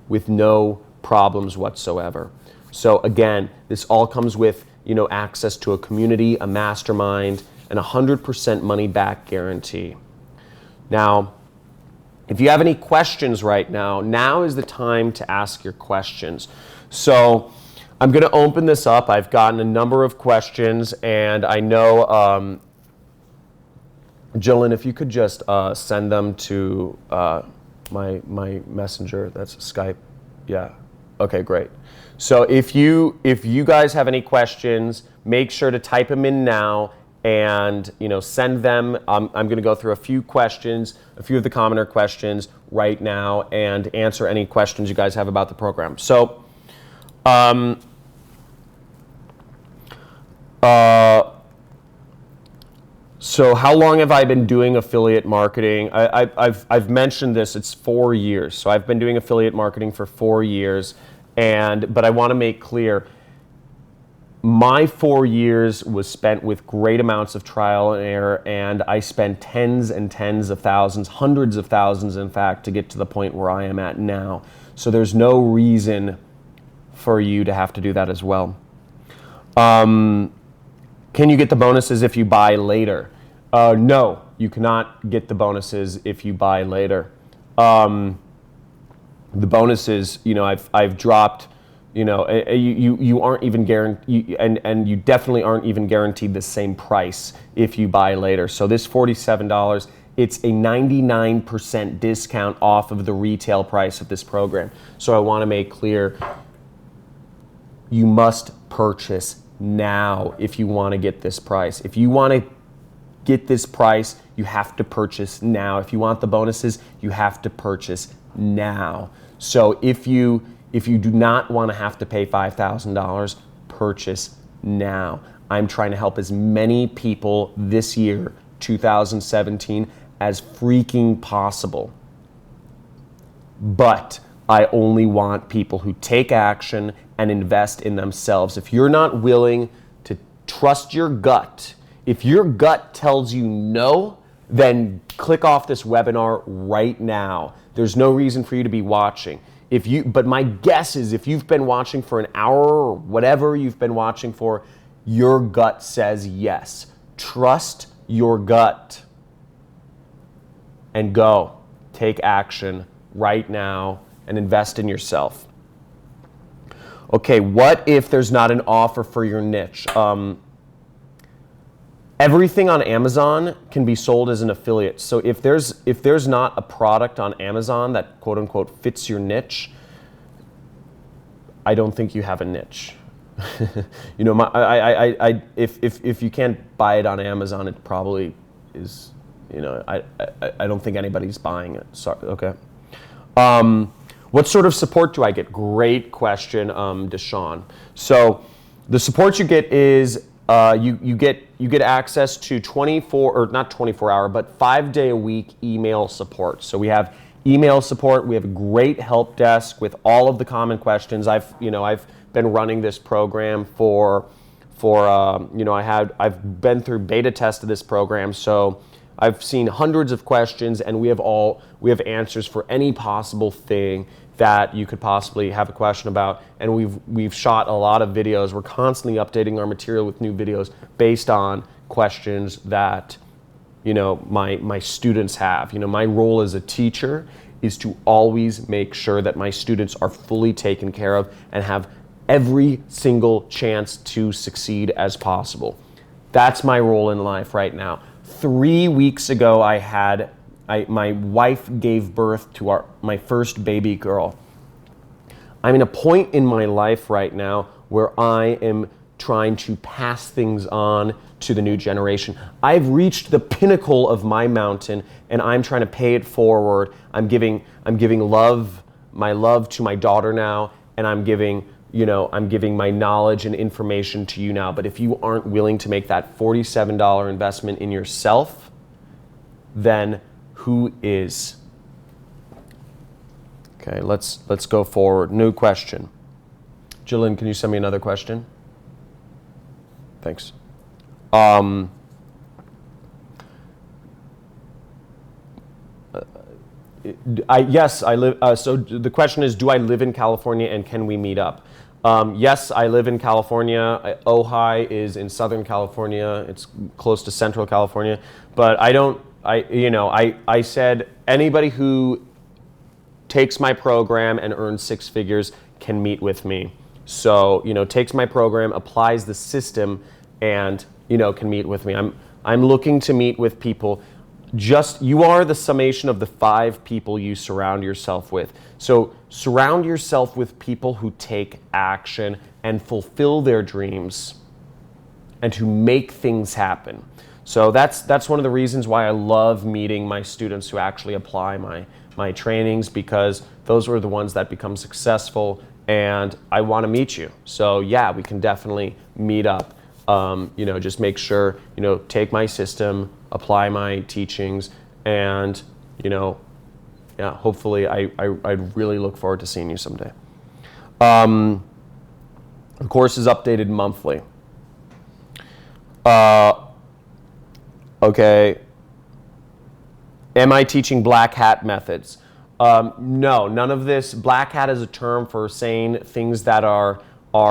with no problems whatsoever. So again, this all comes with access to a community, a mastermind, and 100% money back guarantee. Now, if you have any questions right now is the time to ask your questions. So I'm going to open this up. I've gotten a number of questions, and I know, Jillian, if you could just send them to my messenger, that's Skype. Yeah. Okay, great. So if you guys have any questions, make sure to type them in now and send them. I'm going to go through a few of the commoner questions right now and answer any questions you guys have about the program. So So how long have I been doing affiliate marketing? I've mentioned this, it's 4 years. So I've been doing affiliate marketing for 4 years, but I want to make clear, my 4 years was spent with great amounts of trial and error, and I spent tens and tens of thousands, hundreds of thousands in fact, to get to the point where I am at now. So there's no reason for you to have to do that as well. Can you get the bonuses if you buy later? No, you cannot get the bonuses if you buy later. The bonuses, I've dropped, you aren't even guaranteed, and you definitely aren't even guaranteed the same price if you buy later. So this $47, it's a 99% discount off of the retail price of this program. So I want to make clear, you must purchase now if you want to get this price. If you want to get this price, you have to purchase now. If you want the bonuses, you have to purchase now. So if you do not want to have to pay $5,000, purchase now. I'm trying to help as many people this year, 2017, as freaking possible. But I only want people who take action and invest in themselves. If you're not willing to trust your gut, if your gut tells you no, then click off this webinar right now. There's no reason for you to be watching. But my guess is if you've been watching for an hour or whatever you've been watching for, your gut says yes. Trust your gut and go. Take action right now and invest in yourself. Okay, what if there's not an offer for your niche? Everything on Amazon can be sold as an affiliate. So if there's not a product on Amazon that quote unquote fits your niche, I don't think you have a niche. If you can't buy it on Amazon, it probably is. I don't think anybody's buying it. Sorry. Okay. What sort of support do I get? Great question, Deshaun. So the support you get is you get access to 5-day-a-week email support. So we have email support. We have a great help desk with all of the common questions. I've been running this program I've been through beta test of this program, so I've seen hundreds of questions, and we have answers for any possible thing that you could possibly have a question about. And we've shot a lot of videos. We're constantly updating our material with new videos based on questions that my students have. My role as a teacher is to always make sure that my students are fully taken care of and have every single chance to succeed as possible. That's my role in life right now. 3 weeks ago, my wife gave birth to my first baby girl. I'm in a point in my life right now where I am trying to pass things on to the new generation. I've reached the pinnacle of my mountain, and I'm trying to pay it forward. I'm giving my love to my daughter now, and I'm giving my knowledge and information to you now. But if you aren't willing to make that $47 investment in yourself, then who is? Okay, let's go forward. New question. Jillian, can you send me another question? Thanks. Yes, I live. So the question is, do I live in California and can we meet up? Yes, I live in California. Ojai is in Southern California. It's close to Central California. But I said anybody who takes my program and earns 6 figures can meet with me. So, takes my program, applies the system, and, can meet with me. I'm looking to meet with people. You are the summation of the 5 people you surround yourself with. So surround yourself with people who take action and fulfill their dreams and who make things happen. So that's one of the reasons why I love meeting my students who actually apply my trainings, because those are the ones that become successful, and I want to meet you. So yeah, we can definitely meet up. Just make sure, take my system, apply my teachings, and, hopefully I'd really look forward to seeing you someday. The course is updated monthly. Okay. Am I teaching black hat methods? No, none of this. Black hat is a term for saying things that are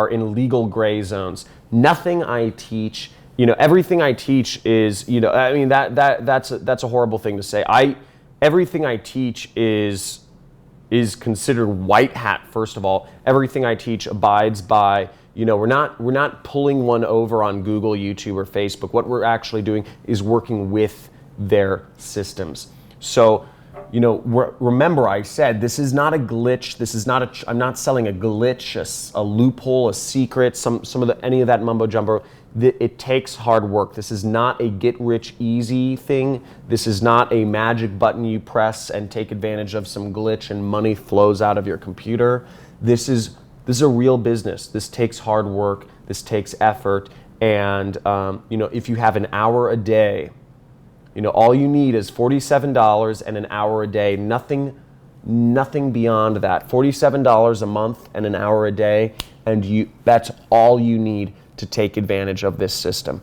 in legal gray zones. Nothing I teach, everything I teach is, that's a horrible thing to say. Everything I teach is considered white hat, first of all. Everything I teach abides by, we're not pulling one over on Google, YouTube, or Facebook. What we're actually doing is working with their systems. So, remember I said this is not a glitch. This is not I'm not selling a glitch, a loophole, a secret, any of that mumbo jumbo. It takes hard work. This is not a get rich easy thing. This is not a magic button you press and take advantage of some glitch and money flows out of your computer. This is a real business. This takes hard work. This takes effort. And if you have an hour a day, all you need is $47 and an hour a day. Nothing beyond that. $47 a month and an hour a day, and that's all you need to take advantage of this system.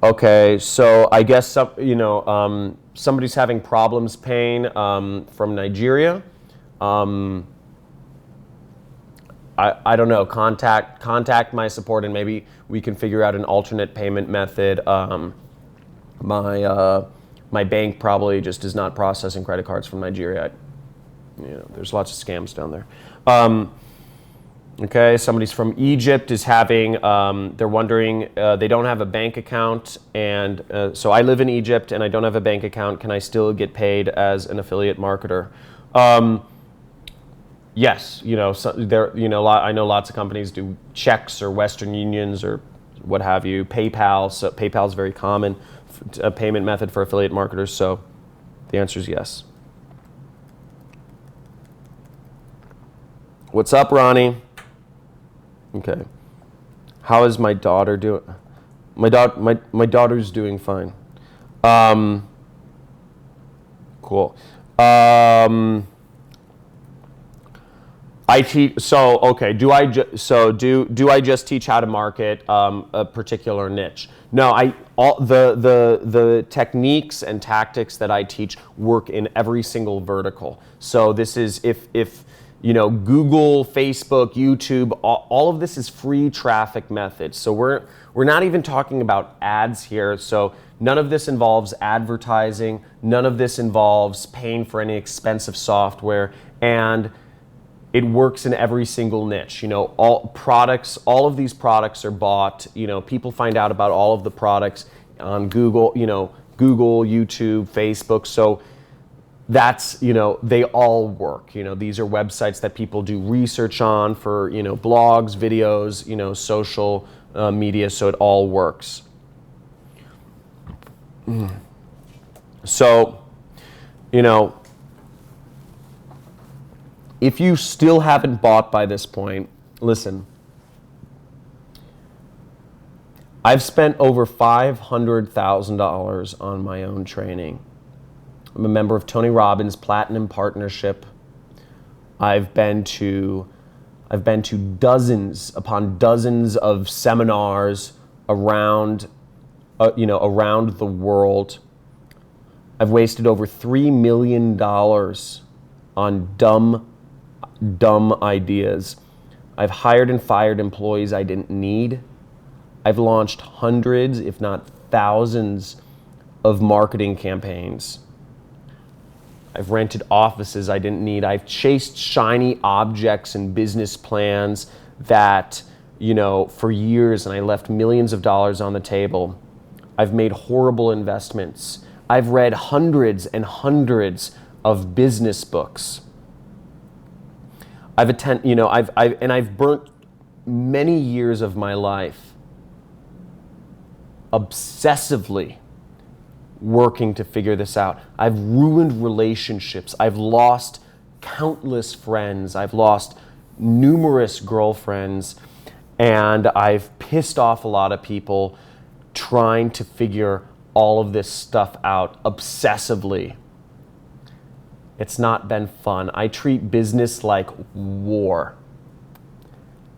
Okay, so I guess somebody's having problems paying from Nigeria. I don't know. Contact my support, and maybe we can figure out an alternate payment method. My bank probably just is not processing credit cards from Nigeria. There's lots of scams down there. Okay, somebody's from Egypt is having, they're wondering, they don't have a bank account, and so I live in Egypt and I don't have a bank account. Can I still get paid as an affiliate marketer? Yes, I know lots of companies do checks or Western Unions or what have you. PayPal, so PayPal is very common a payment method for affiliate marketers. So the answer is yes. What's up, Ronnie? Okay. How is my daughter doing? My daughter's doing fine. Cool. I teach. So okay. Do I just teach how to market a particular niche? No. The techniques and tactics that I teach work in every single vertical. So this is if Google, Facebook, YouTube, all of this is free traffic methods. So we're not even talking about ads here. So none of this involves advertising. None of this involves paying for any expensive software, and it works in every single niche. All of these products are bought. People find out about all of the products on Google, Google, YouTube, Facebook. So that's, they all work. These are websites that people do research on for, blogs, videos, social media. So it all works. So, if you still haven't bought by this point, listen. I've spent over $500,000 on my own training. I'm a member of Tony Robbins Platinum Partnership. I've been to dozens upon dozens of seminars around the world. I've wasted over $3 million on dumb ideas. I've hired and fired employees I didn't need. I've launched hundreds, if not thousands, of marketing campaigns. I've rented offices I didn't need. I've chased shiny objects and business plans that, for years, and I left millions of dollars on the table. I've made horrible investments. I've read hundreds and hundreds of business books. I've burnt many years of my life obsessively working to figure this out. I've ruined relationships. I've lost countless friends. I've lost numerous girlfriends, and I've pissed off a lot of people trying to figure all of this stuff out obsessively. It's not been fun. I treat business like war.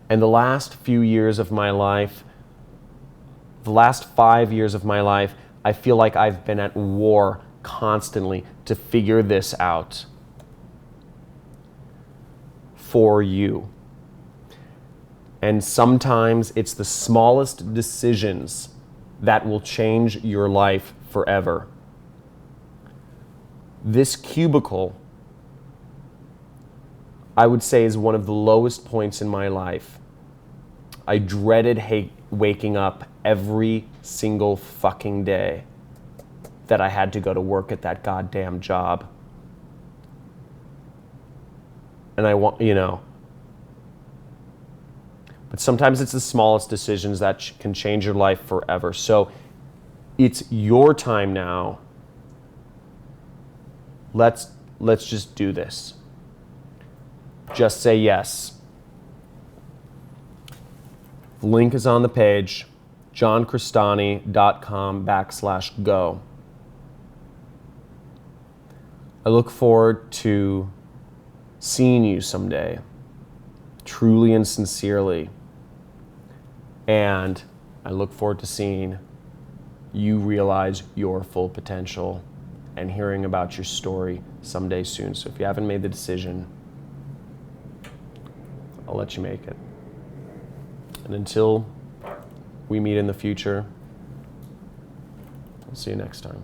And the last few years of my life, the last 5 years of my life, I feel like I've been at war constantly to figure this out for you. And sometimes it's the smallest decisions that will change your life forever. This cubicle, I would say, is one of the lowest points in my life. I dreaded waking up every single fucking day that I had to go to work at that goddamn job. And I want, but sometimes it's the smallest decisions that can change your life forever. So it's your time now. Let's just do this. Just say yes. The link is on the page, johncristani.com/go. I look forward to seeing you someday, truly and sincerely. And I look forward to seeing you realize your full potential and hearing about your story someday soon. So if you haven't made the decision, I'll let you make it. And until we meet in the future, I'll see you next time.